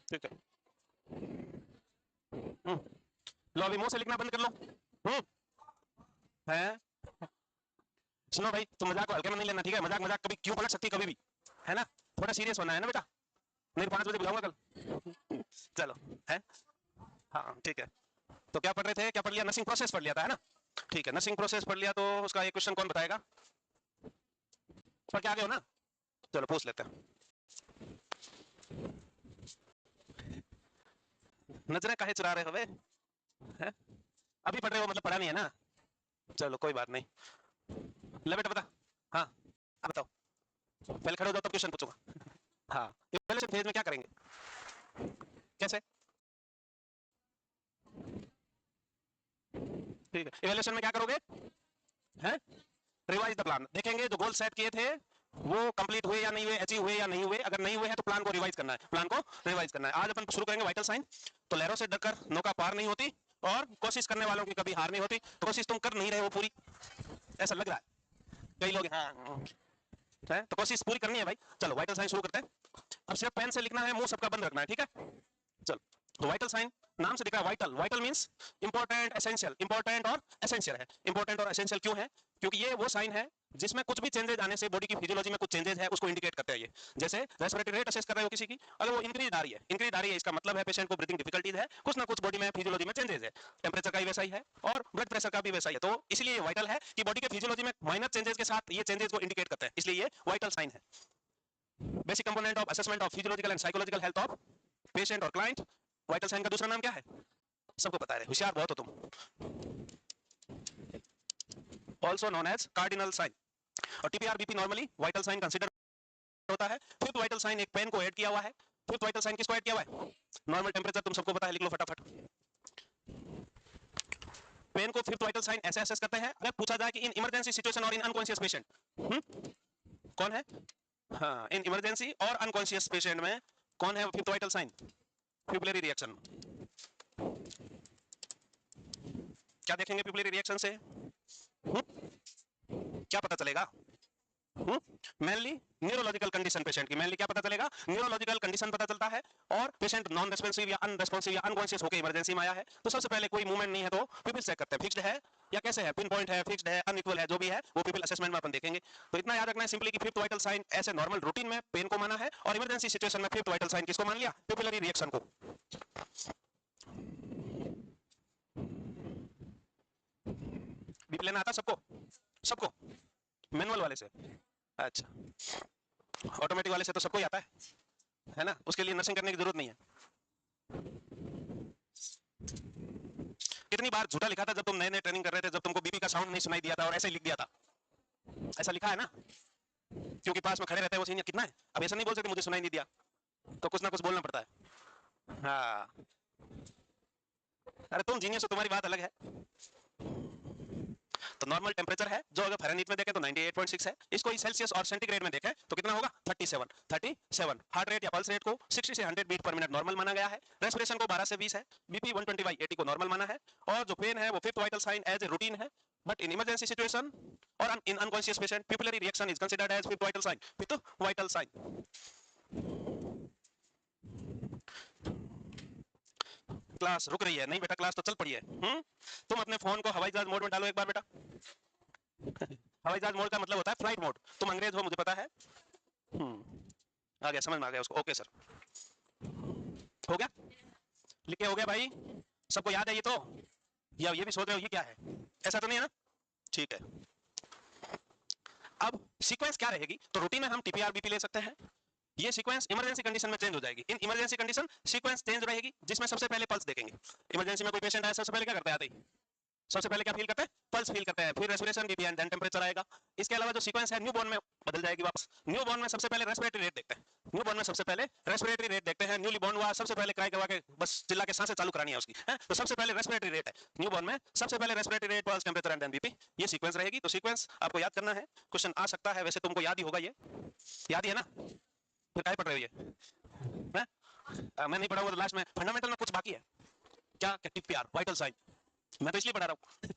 ठीक है। लो अभी मुंह से लिखना बंद कर लो। है सुनो भाई, तुम मजाक को हल्के में नहीं लेना, ठीक है? मजाक मजाक कभी क्यों पलट सकती है कभी भी, है ना? थोड़ा सीरियस होना है ना बेटा। नहीं 5 बजे बुलाऊंगा कल। चलो है। हाँ ठीक है। तो क्या पढ़ रहे थे, क्या पढ़ लिया? नर्सिंग प्रोसेस पढ़ लिया था, है ना? ठीक है, नर्सिंग प्रोसेस पढ़ लिया, तो उसका एक क्वेश्चन कौन बताएगा? पढ़ के आ गए हो ना? चलो पूछ लेते हैं। नजरें काहे चुरा रहे हो बे? हैं? अभी पढ़ रहे हो मतलब पढ़ा नहीं है ना? चलो कोई बात नहीं। ले बेटा बता। हाँ अब बताओ, पहले खड़े हो जाओ तब क्वेश्चन पूछूंगा। हाँ, इवैल्यूएशन फेज में क्या करेंगे? कैसे? ठीक है, इवैल्यूएशन में क्या करोगे? हैं? रिवाइज द प्लान, देखेंगे जो गोल सेट किए थे वो कंप्लीट हुए या नहीं हुए, अचीव हुए या नहीं हुए। अगर नहीं हुए हैं तो प्लान को रिवाइज करना है, प्लान को रिवाइज करना है। आज अपन शुरू करेंगे वाइटल साइन। तो लहरों से डरकर नौका पार नहीं होती, और कोशिश करने वालों की कभी हार नहीं होती। तो कोशिश तुम कर नहीं रहे हो पूरी, ऐसा लग रहा है कई लोग। हाँ है, तो कोशिश पूरी करनी है भाई। चलो वाइटल साइन शुरू करते हैं। अब सिर्फ पेन से लिखना है, मुंह सबका बंद रखना है, ठीक है? चलो, तो वाइटल साइन नाम से दिख रहा है vital. Vital means important, essential. Important और एसेंशियल है। इंपॉर्टेंट और एसेंशियल क्यों है? क्योंकि ये वो साइन है जिसमें कुछ भी चेंजेस आने से, बॉडी की फिजियोलॉजी में कुछ चेंजेस है उसको इंडिकेट करते हैं ये। जैसे रेस्पिरेटरी रेट असेस कर रहे हो किसी की, अगर वो इंक्रीज आ रही है, इंक्रीज आ रही है, इसका मतलब है पेशेंट को ब्रीथिंग डिफिकल्टीज है, कुछ ना कुछ बॉडी में फिजियोलॉजी में चेंजेस है। टेम्परेचर का भी वैसा ही है और ब्लड प्रेशर का भी वैसा ही है। तो इसलिए ये वाइटल है कि बॉडी के फिजियोलॉजी में माइनर चेंजेस के साथ ये चेंजेस को इंडिकेट करते हैं, इसलिए ये वाइटल साइन है। Basic component of assessment of physiological and psychological health of patient और क्लाइंट। वाइटल साइन का दूसरा नाम क्या है? सबको पता है, होशियार बहुत हो तुम। Also known as cardinal sign. और TPR BP normally vital sign consider होता है। फिफ्थ वाइटल साइन एक पेन को ऐड किया हुआ है। फिफ्थ वाइटल साइन किसको ऐड किया हुआ है? नॉर्मल टेम्परेचर, तुम सबको पता है, लिख लो फटाफट। पेन को फिफ्थ वाइटल साइन ऐसे असेस करते हैं। अगर पूछा जाए कि इन इमरजेंसी सिचुएशन और इन अनकॉन्शियस पेशेंट, कौन है? हाँ, इन इमरजेंसी और अनकॉन्शियस पेशेंट में कौन है fifth vital sign? Pupillary reaction. क्या देखेंगे प्यूपिलरी रिएक्शन से? क्या पता चलेगा? मेनली न्यूरोलॉजिकल कंडीशन पेशेंट की। मेनली क्या पता चलेगा? न्यूरोलॉजिकल कंडीशन पता चलता है। और पेशेंट नॉन रेस्पॉन्सिव या अनरेस्पॉन्सिव या अनकॉन्शियस होकर इमरजेंसी में आया है, तो सबसे पहले कोई मूवमेंट नहीं है तो पीपल चेक करते हैं, फिक्स्ड है या कैसे है, पिन पॉइंट है, फिक्स्ड है, अनइक्वल है, जो भी है वो पीपल असेसमेंट में अपन देखेंगे। तो इतना याद रखना है सिंपली कि फिफ्थ वाइटल साइन ऐसे नॉर्मल रूटीन में पेन को माना है, और इमरजेंसी सिचुएशन में फिफ्थ वाइटल साइन किसको मान लिया? प्यूपिलरी रिएक्शन को। बीप लेना आता सबको? सबको मैनुअल वाले से? अच्छा, ऑटोमेटिक वाले से तो सबको ही आता है ना? उसके लिए नर्सिंग करने की जरूरत नहीं है। कितनी बार झूठा लिखा था जब तुम नए नए ट्रेनिंग कर रहे थे, जब तुमको बीपी का साउंड नहीं सुनाई दिया था और ऐसे लिख दिया था? ऐसा लिखा है ना? क्योंकि पास में खड़े रहते हैं वो सीनियर, कितना है, अब ऐसा नहीं बोल सकते मुझे सुनाई नहीं दिया, तो कुछ ना कुछ बोलना पड़ता है। हाँ, अरे तुम जीनियस हो, तुम्हारी बात अलग है। तो नॉर्मल टेम्परेचर है जो, अगर फ़ारेनहीट में देखें तो 98.6 है। इसको सेल्सियस और सेंटीग्रेड में देखें तो कितना होगा? 37। हार्ट रेट या पल्स रेट को 60 से 100 बीट पर मिनट नॉर्मल माना गया है। रेस्पिरेशन को 12 से 20 है। बीपी 120/80 को नॉर्मल माना है। और जो पेन है वो fifth vital sign as a routine है, बट इन इमरजेंसी सिचुएशन और in unconscious patient pupillary reaction is considered as fifth vital sign. Fifth vital sign. Class रुक रही है? नहीं बेटा, क्लास तो चल पड़ी है। तुम अपने फोन को हवाई जहाज मोड में डालो एक बार बेटा। हवाई जहाज मोड का मतलब होता है फ्लाइट मोड। तुम अंग्रेज हो मुझे पता है। आ गया, समझ में आ गया उसको। ओके सर, हो गया, लिख के हो गया भाई? सबको याद है ये तो? या ये भी सोच रहे हो ये क्या है? ऐसा तो नहीं है ना? ठीक है। अब सीक्वेंस क्या रहेगी? तो रूटीन में हम टीपीआर बीपी ले सकते हैं। ये सीक्वेंस इमरजेंसी कंडीशन में चेंज हो जाएगी। In emergency condition sequence change रहेगी, जिसमें सबसे पहले पल्स देखेंगे। इमरजेंसी में कोई पेशेंट आया, सबसे पहले क्या करते हैं? सबसे पहले क्या फील करते हैं? पल्स फील करते हैं, फिर respiration, BP and then temperature आएगा। इसके अलावा जो सीक्वेंस है न्यूबॉर्न में बदल जाएगी वापस। न्यूबॉर्न में सबसे पहले रेस्पिरेटरी रेट देखते हैं। न्यूबॉर्न में सबसे पहले रेस्पिरेटरी रेट देखते हैं। न्यूली बॉर्न हुआ, सबसे पहले क्राई करवा के बस चिल्ला के सांसें चालू करानी है उसकी, है? तो सबसे पहले रेस्पिरेटरी रेट है न्यूबॉर्न में, सबसे पहले respiratory rate, pulse, temperature and then BP. ये सीक्वेंस रहेगी। तो सीक्वेंस आपको याद करना है, क्वेश्चन आ सकता है, वैसे तुमको याद ही होगा, ये याद ही है ना? फिर काय पढ़ रहे हो ये? मैं नहीं पढ़ाऊंगा तो लास्ट में फंडामेंटल में कुछ बाकी है। क्या टीपीआर वाइटल साइन, मैं तो इसलिए पढ़ा रहा हूँ।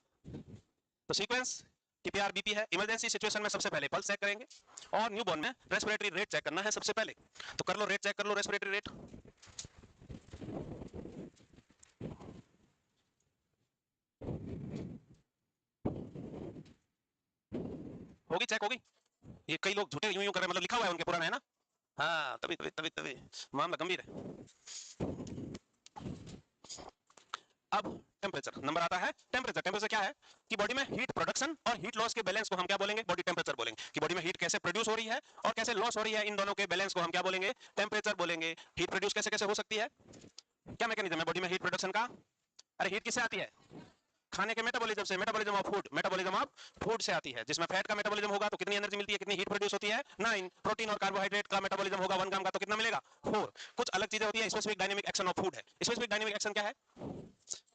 तो सीक्वेंस टीपीआर बीपी है। इमरजेंसी सिचुएशन में सबसे पहले पल्स चेक करेंगे और न्यूबॉर्न में रेस्पिरेटरी रेट चेक करना है सबसे पहले। तो कर लो रेट चेक कर लो, रेस्पिरेटरी रेट। होगी, चेक होगी। ये कई लोग झूठे यूं यूं कर रहे हैं, मतलब लिखा हुआ है उनके पुराना है ना। हाँ तभी तभी तभी तभी मामला गंभीर है। अब टेम्परेचर नंबर आता है। टेम्परेचर, टेम्परेचर क्या है कि बॉडी में हीट प्रोडक्शन और हीट लॉस के बैलेंस को हम क्या बोलेंगे, बॉडी टेम्परेचर बोलेंगे। कि बॉडी में हीट कैसे प्रोड्यूस हो रही है और कैसे लॉस हो रही है, इन दोनों के बैलेंस को हम क्या बोलेंगे, टेम्परेचर बोलेंगे। हीट प्रोड्यूस कैसे कैसे हो सकती है, क्या मैकेनिज्म है बॉडी में हीट प्रोडक्शन का। अरे हीट किससे आती है, खाने के मेटाबॉलिज्म से, metabolism of food, metabolism of food से आती है। जिसमें फैट का मेटाबॉलिज्म होगा तो कितनी एनर्जी मिलती है, कितनी हीट प्रोड्यूस होती है, 9। प्रोटीन और कार्बोहाइड्रेट का मेटाबॉलिज्म होगा 1 ग्राम का, तो कितना मिलेगा, 4। कुछ अलग चीजें होती है, specific dynamic action of food है। स्पेसिफिक डायनेमिक एक्शन क्या है,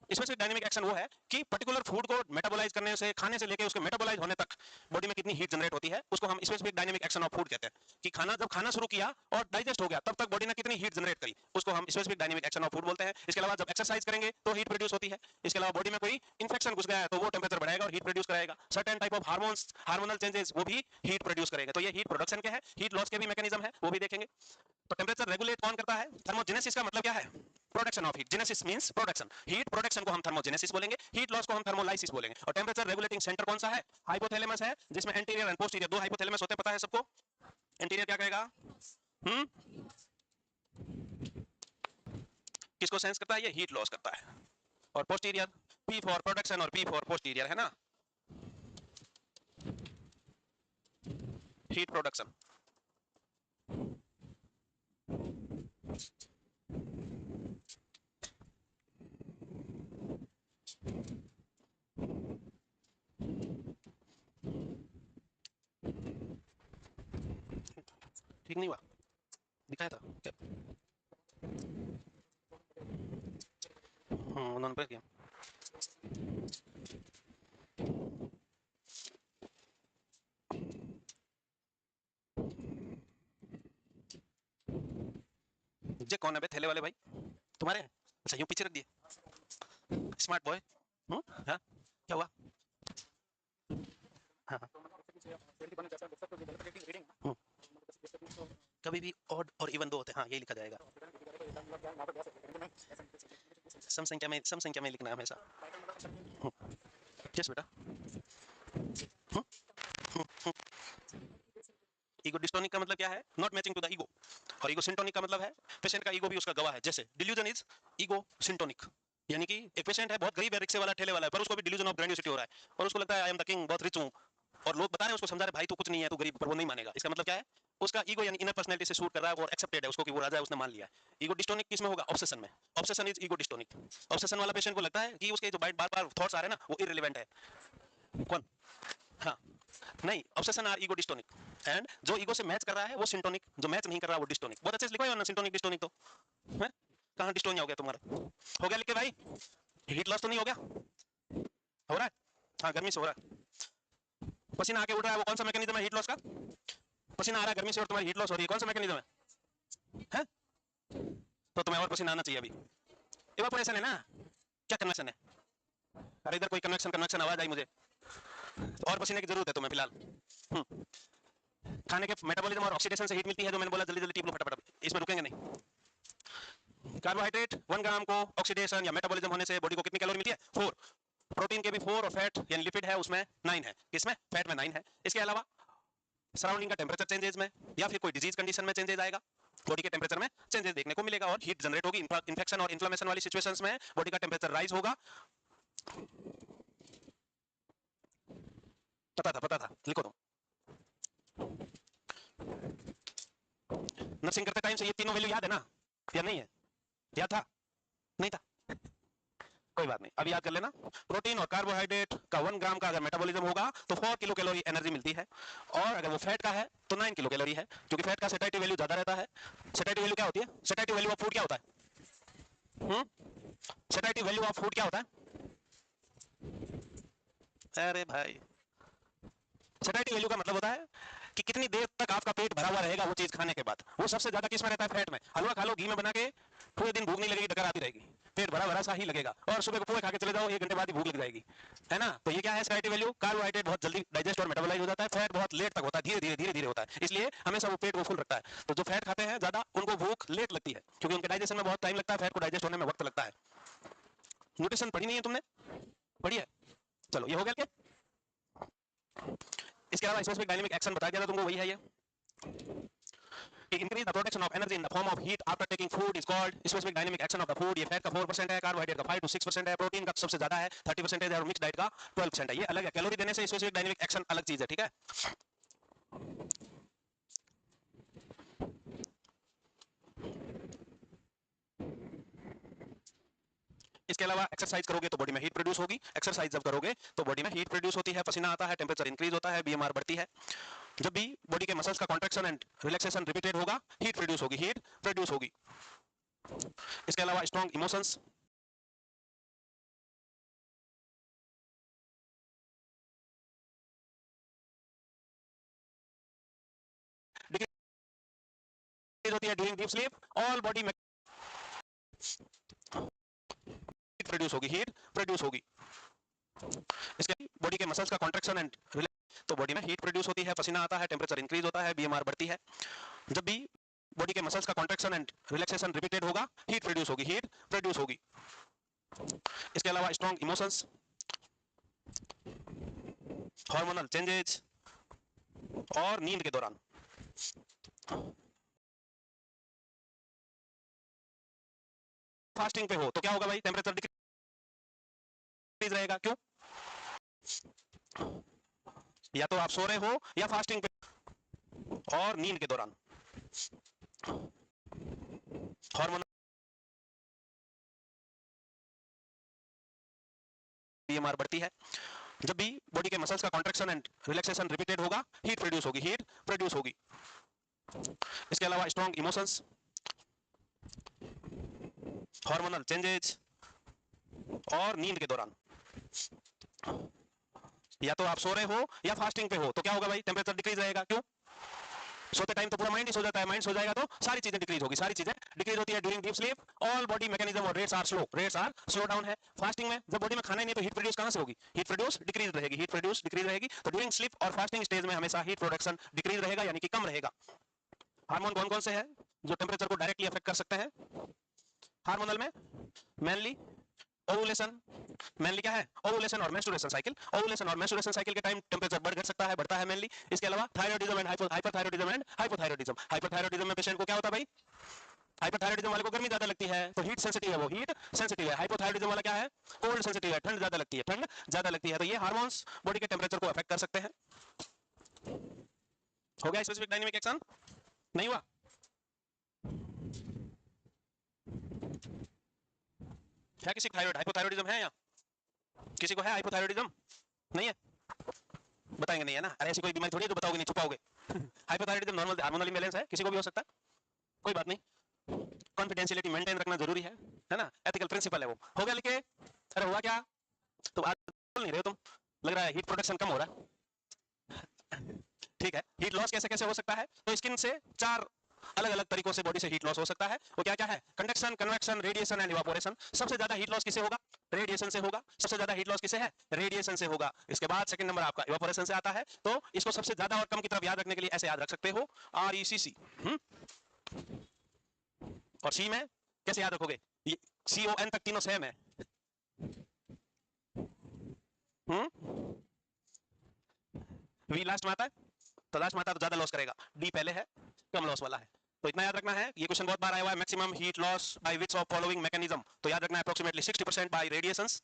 स्पेसिफिक डायनेमिक एक्शन वो है कि पर्टिकुलर फूड को मेटाबोलाइज करने से, खाने से लेके उसके मेटाबोलाइज होने तक बॉडी में कितनी हीट जनरेट होती है, उसको हम specific dynamic action of food कहते हैं। कि खाना जब खाना शुरू किया और डाइजेस्ट हो गया तब तक बॉडी ने कितनी हीट जनरेट करी, उसको हम specific dynamic action of food बोलते हैं। इसके अलावा जब एक्सरसाइज करेंगे तो हीट प्रोड्यूस होती है। इसके अलावा बॉडी में कोई इंफेक्शन घुस गया है तो वो टेम्परेचर बढ़ाएगा और हीट प्रोड्यूस कराएगा। Certain type of hormones, hormonal changes, वो भी हीट प्रोड्यूस करेंगे। तो ये हीट प्रोडक्शन के है, हीट लॉस के भी मैकेनिज्म है, वो भी देखेंगे। तो टेम्परेचर रेगुलेट कौन करता है, थर्मोजेनेसिस का मतलब क्या है, production of heat. Genesis means production, heat production को हम थर्मोजेनेसिस बोलेंगे, हीट लॉस को हम थर्मोलाइसिस बोलेंगे। और टेम्परेचर रेगुलेटिंग सेंटर कौन सा है, हाइपोथैलेमस है, जिसमें एंटीरियर एंड पोस्टीरियर दो हाइपोथैलेमस होते हैं, पता है सबको। एंटीरियर क्या कहेगा, किसको सेंस करता है, ये हीट लॉस करता है। और पोस्टीरियर, पी फॉर प्रोडक्शन और पी फॉर पोस्टीरियर है ना, हीट प्रोडक्शन। ठीक नहीं हुआ, दिखाया था क्या, उन्होंने पे किया। ये कौन है बे, थैले वाले भाई तुम्हारे हैं? अच्छा यूं पीछे रख दिए, स्मार्ट बॉय। हाँ क्या हुआ, हाँ हाँ। कभी भी ऑड और इवन दो होते हैं, हाँ यही लिखा जाएगा। सम संख्या में लिखना है हमेशा। यस बेटा। ईगो डिस्टोनिक का मतलब क्या है, not matching to the ego. और ईगो सिंटोनिक का मतलब है पेशेंट का ईगो भी उसका गवाह है। जैसे डिल्यूजन इज ईगो सिंटोनिक, यानी कि एक पेशेंट है बहुत गरीब है, रिक्शे वाला, ठेले वाला है, पर उसको भी डिल्यूजन ऑफ ग्रैंडियोसिटी हो रहा है और उसको लगता है आई एम द किंग, बहुत रिच हूं, और लोग बता रहे हैं उसको, समझा रहे भाई तू कुछ नहीं है, तू गरीब, पर वो नहीं मानेगा। इसका मतलब क्या है, उसका ईगो यानी इनर पर्सनैलिटी से शूट कर रहा है, वो एक्सेप्टेड है उसको कि वो राजा है, उसने मान लिया है। ईगो डिस्टोनिक किसमें होगा, ऑब्सेशन में। Obsession is ego dystonic. Obsession वाला पेशेंट को लगता है कि उसके जो बार बार थॉट्स आ रहे हैं ना वो इररिलेवेंट है। कौन, हाँ नहीं, obsession are ego dystonic. And जो ईगो से मैच कर रहा है वो सिंटोनिक, जो मैच नहीं कर रहा वो डिस्टोनिक। बहुत अच्छे से लिखो है ना, सिंटोनिक डिस्टोनिक तो है। कहाँ डिस्टोनिया हो गया तुम्हारा, हो गया लिख के भाई, हीट लॉस तो नहीं हो गया, हो रहा है, हाँ गर्मी से हो रहा है। पसीना आके उड़ रहा है, वो कौन सा मैकेनिज्म है हीट लॉस का, पसीना आ रहा है गर्मी से और तुम्हारी हीट लॉस हो रही है, कौन सा मैकेनिज्म है? तो तुम्हें और पसीना आना चाहिए अभी, इवापोरेशन है ना, क्या कन्वेक्शन है, अरे इधर कोई कन्वेक्शन कन्वेक्शन आवाज आई मुझे, तो और पसीने की जरूरत है तुम्हें फिलहाल। खाने के मेटाबॉलिज्म और ऑक्सीडेशन से हीट मिलती है, जो मैंने बोला, जल्दी जल्दी टीप लो फटाफट, इसमें रुकेंगे नहीं। कार्बोहाइड्रेट 1 ग्राम को ऑक्सीडेशन या मेटाबॉलिज्म होने से बॉडी को कितनी कैलोरी मिलती है, 4। प्रोटीन के भी 4 और फैट यानी लिपिड है उसमें 9 है, किसमें, फैट में 9 है। इसके अलावा सराउंडिंग का टेम्परेचर चेंजेस में या फिर कोई डिजीज कंडीशन में चेंजेस आएगा, बॉडी के टेम्परेचर में चेंजेस देखने को मिलेगा और हीट जनरेट होगी। इन्फेक्शन और इन्फ्लेमेशन वाली सिचुएशंस में बॉडी का टेम्परेचर राइज होगा। पता था लिखो तुम। नर्सिंग करते टाइम से ये तीनों वैल्यू याद है ना, या नहीं है, याद था, नहीं था, कोई बात नहीं, अभी याद कर लेना। प्रोटीन और कार्बोहाइड्रेट का 1 ग्राम का अगर मेटाबॉलिज्म होगा तो 4 किलो कैलोरी एनर्जी मिलती है, और अगर वो फैट का है तो 9 किलो कैलोरी है, क्योंकि फैट का सेटेटिव वैल्यू ज्यादा रहता है। सेटेटिव वैल्यू क्या होती है, सेटेटिव वैल्यू ऑफ फूड क्या होता है, सेटेटिव वैल्यू ऑफ फूड क्या होता है, अरे भाई सेटेटिव वैल्यू का मतलब होता है कि कितनी देर तक आपका पेट भरा हुआ रहेगा वो चीज खाने के बाद। वो सबसे ज्यादा किस में रहता है, फैट में। हलवा खा लो घी में बना के, पूरे दिन भूख नहीं लगेगी, डकार आती रहेगी। पेट भरा भरा सा ही लगेगा, और सुबह को पोहे खा के चले जाओ 1 घंटे बाद ही भूख लग जाएगी, है ना। तो ये क्या है स्कैनिटी वैल्यू, कार्बोहाइड्रेट बहुत जल्दी डाइजेस्ट और मेटाबोलाइज हो जाता है, फैट बहुत लेट तक होता है, धीरे धीरे धीरे धीरे होता है, इसलिए हमेशा वो पेट को फुल रखता है। तो जो फैट खाते हैं ज्यादा उनको भूख लेट लगती है, क्योंकि उनके डाइजेशन में बहुत टाइम लगता है, फैट को डाइजेस्ट होने में वक्त लगता है। न्यूट्रिशन पढ़ी नहीं है तुमने, पढ़ी है, चलो ये हो गया क्या। इसके अलावा स्पेसिफिक डायनामिक एक्शन बताया गया था तुमको, वही है ये। Increase the production of energy in the form of heat after taking food is called specific dynamic action of the food। ये फैट का 4% है, कार्बोहाइड्रेट का 5 to 6% है, प्रोटीन का सबसे ज्यादा है 30% है, और मिक्स डाइट का 12% है। ये अलग है, कैलोरी देने से स्पेसिफिक डायनामिक एक्शन अलग चीज है, ठीक है। इसके अलावा एक्सरसाइज करोगे तो बॉडी में हीट प्रोड्यूस होगी, एक्सरसाइज जब करोगे तो बॉडी में हीट प्रोड्यूस होती है, पसीना आता है, टेम्परेचर इंक्रीज होता है, बीएमआर बढ़ती है। जब भी बॉडी के मसल्स का कॉन्ट्रैक्शन एंड रिलैक्सेशन रिपीटेड होगा, हीट प्रोड्यूस होगी, हीट प्रोड्यूस होगी। इसके अलावा स्ट्रॉन्ग इमोशंस, होती है during deep sleep, all body में हीट प्रोड्यूस होगी, हीट प्रोड्यूस होगी। इसके बॉडी के मसल्स का कॉन्ट्रैक्शन एंड तो बॉडी में हीट प्रोड्यूस होती है, पसीना आता है, टेम्परेचर इंक्रीज होता है, बीएमआर बढ़ती है। जब भी बॉडी के मसल्स का कॉन्ट्रैक्शन एंड रिलैक्सेशन रिपीटेड होगा, हीट प्रोड्यूस होगी, हीट प्रोड्यूस होगी। इसके अलावा स्ट्रॉन्ग इमोशंस, हार्मोनल चेंजेस, और नींद के दौरान। फास्टिंग पे हो तो क्या होगा भाई, टेम्परेचर डिक्रीज रहेगा, क्यों, या तो आप सो रहे हो या फास्टिंग पे, और नींद के दौरान हार्मोन बीएमआर बढ़ती है। जब भी बॉडी के मसल्स का कॉन्ट्रैक्शन एंड रिलैक्सेशन रिपीटेड होगा, हीट प्रोड्यूस होगी, हीट प्रोड्यूस होगी। इसके अलावा स्ट्रॉन्ग इमोशंस, हार्मोनल चेंजेस, और नींद के दौरान। या तो आप सो रहे हो या फास्टिंग पे हो तो क्या होगा भाई, टेम्परेचर डिक्रीज रहेगा, क्यों, सोते टाइम तो पूरा माइंड ही सो जाता है, माइंड सो जाएगा तो सारी चीजें डिक्रीज होगी, सारी चीजें डिक्रीज होती है during deep sleep, all body mechanism और rates are slow, rates are slow down है। फास्टिंग में जब बॉडी में खाना ही नहीं तो हीट प्रोड्यूस कहां से होगी, हीट प्रोड्यूस डिक्रीज रहेगी, हीट प्रोड्यूस डिक्रीज रहेगी। तो ड्यूरिंग स्लीप और फास्टिंग स्टेज में हमेशा हीट प्रोडक्शन डिक्रीज रहेगा, यानी कि कम रहेगा। हार्मोन कौन कौन से हैं जो टेम्परेचर को डायरेक्टली अफेक्ट कर सकते हैं, हार्मोनल में मेनली ओवुलेशन, मेनली क्या है, ओवुलेशन और मेंस्ट्रुएशन साइकिल। ओवुलेशन और मेंस्ट्रुएशन साइकिल के टाइम टेंपरेचर बढ़ घट सकता है, बढ़ता है मेनली। इसके अलावा thyroidism and hypothyroidism and hypothyroidism. Hypothyroidism में पेशेंट को क्या होता है भाई, हाइपोथायराइडिज्म वाले को गर्मी ज्यादा लगती है तो हीट सेंसिटिव है, वो हीट सेंसिटिव है। हाइपोथायराइडिज्म वाला क्या है, कोल्ड सेंसिटिव है, ठंड ज्यादा लगती है, ठंड ज्यादा लगती है। तो ये हार्मोन्स बॉडी के टेंपरेचर को अफेक्ट कर सकते हैं। हो गया स्पेसिफिक डायनामिक एक्शन, नहीं हुआ, है किसी थायराइड हाइपोथायराइडिज्म है या किसी को है हाइपोथायराइडिज्म, नहीं है, बताएंगे नहीं है ना, अरे ऐसी कोई बीमारी थोड़ी है जो बताओगे नहीं छुपाओगे। हाइपोथायराइडिज्म नॉर्मल हार्मोनल इंबैलेंस है, किसी को भी हो सकता है, कोई बात नहीं, कॉन्फिडेंशियलिटी मेंटेन रखना जरूरी है ना, एथिकल प्रिंसिपल है वो। हो गया लिखे, अरे हुआ क्या, तो आज बोल नहीं रहे हो तुम, लग रहा है हीट प्रोडक्शन कम हो रहा है। ठीक है, हीट लॉस कैसे कैसे हो सकता है, तो स्किन से 4 अलग अलग तरीकों से बॉडी से हीट लॉस हो सकता है। वो क्या क्या है, conduction, convection, radiation and evaporation. सबसे ज्यादा हीट लॉस किसे होगा, रेडिएशन से होगा। सबसे ज्यादा हीट लॉस किसे है, रेडिएशन से होगा। इसके बाद सेकंड नंबर आपका इवापोरेशन से आता है। तो इसको सबसे ज्यादा और कम की तरफ याद रखने के लिए ऐसे याद रख सकते हो, RECC। और सी में कैसे याद रखोगे, CON तक तीनों सेम है। वी लास्ट में आता है, तो लास्ट में आता है तो ज्यादा लॉस करेगा, डी पहले है, कम लॉस वाला है। तो इतना याद रखना है, ये क्वेश्चन बहुत बार आया हुआ है। Maximum heat loss by which of following mechanism, तो याद रखना है approximately 60% by radiations,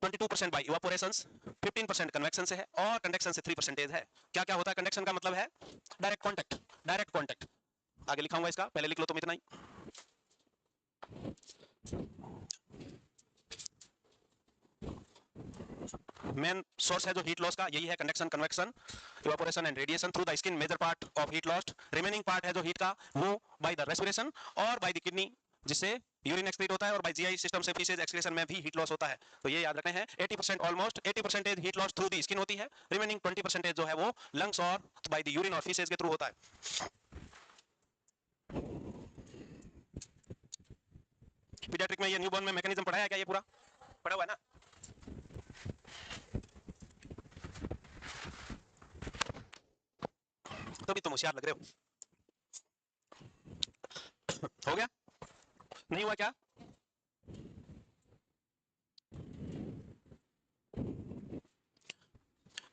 22% by evaporations, 15% convection से है, और कंडक्शन से 3% है। क्या क्या होता है कंडक्शन का मतलब है, डायरेक्ट कॉन्टैक्ट, डायरेक्ट कॉन्टैक्ट। आगे लिखाऊंगा इसका, पहले लिख लो तुम इतना ही। मेन सोर्स है जो हीट लॉस का, यही है conduction, convection, evaporation and radiation through the skin. Major part of heat lost, remaining part है जो हीट का, वो बाय द रेस्पिरेशन और बाय द किडनी, जिससे यूरिन एक्सक्रीट होता है, और बाय जीआई सिस्टम से फीसेज एक्सक्रीशन में भी हीट लॉस होता है। तो ये याद रखना है, 80% almost 80% heat loss through the skin होती है, रिमेनिंग 20% जो है वो लंग्स और बाय द यूरिन और फीसेज के थ्रू होता है। पीडियाट्रिक में ये न्यूबॉर्न में मैकेनिज्म पढ़ाया है क्या? ये पूरा पढ़ा हुआ है ना? तो भी तुम होशियार लग रहे हो। हो गया? नहीं हुआ क्या?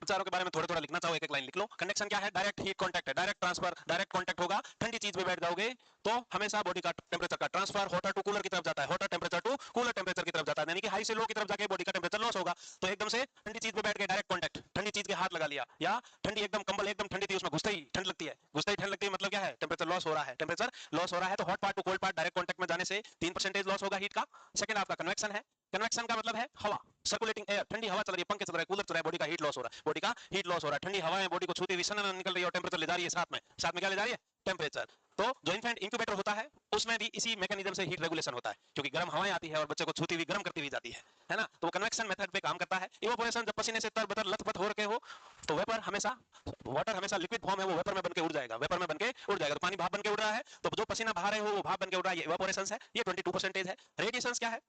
चारों के बारे में थोड़ा थोड़ा लिखना चाहो, एक एक लाइन लिख लो। कंडक्शन क्या है? डायरेक्ट हीट कांटेक्ट है, डायरेक्ट ट्रांसफर, डायरेक्ट कांटेक्ट होगा। ठंडी चीज में बैठ जाओगे तो हमेशा बॉडी का टेंपरेचर का ट्रांसफर हॉटर टू कूलर की तरफ जाता है, hotter temperature to cooler temperature की तरफ जाता है, यानी कि हाई से लो की तरफ जाके बॉडी का टेंपरेचर लॉस होगा। तो एकदम से ठंडी चीज में बैठ के डायरेक्ट कांटेक्ट, ठंडी चीज के हाथ लगा लिया, या ठंडी एकदम कंबल एकदम ठंडी थी उसमें घुसते ही ठंड लगती है, घुसते ही ठंड लगती है, मतलब क्या है? टेंपरेचर लॉस हो रहा है, टेंपरेचर लॉस हो रहा है। तो hot part two cold part direct contact में जाने से 3% लॉस होगा हीट का। सेकंड आपका कन्वेक्शन है। कन्वेक्शन का मतलब है हवा, सर्कुलेटिंग एयर, ठंडी हवा चल रही है, पंखे चल रहे हैं, कूलर चल रहा है, बॉडी का हीट लॉस हो रहा है, बॉडी का हीट लॉस हो रहा है। ठंडी हवाएं बॉडी को छूती हुई सन निकल रही है और टेंपरेचर ले जा रही है साथ में, साथ में क्या ले जा रही है? टेंपरेचर। तो जो इन्फेंट इंक्यूबेटर होता है उसमें भी इसी मैकेनिज्म से हीट रेगुलेशन होता है, क्योंकि गर्म हवाएं आती है और बच्चे को छूती हुई गर्म करती हुई जाती है ना? तो वो कन्वेक्शन मेथड पे काम करता है। इवेपोरेशन, जब पसीने से तरबतर लथपथ हो रखे हो तो वेपर हमेशा, वाटर हमेशा लिक्विड फॉर्म है, वो वेपर में बनके उड़ जाएगा, वेपर में बनके उड़ जाएगा। तो पानी भाप बनके उड़ रहा है, तो जो पसीना बहा रहे हो वो भाप बनके उड़ रहा है, ये इवेपोरेशन है, ये 22% है। रेडिएशन क्या है?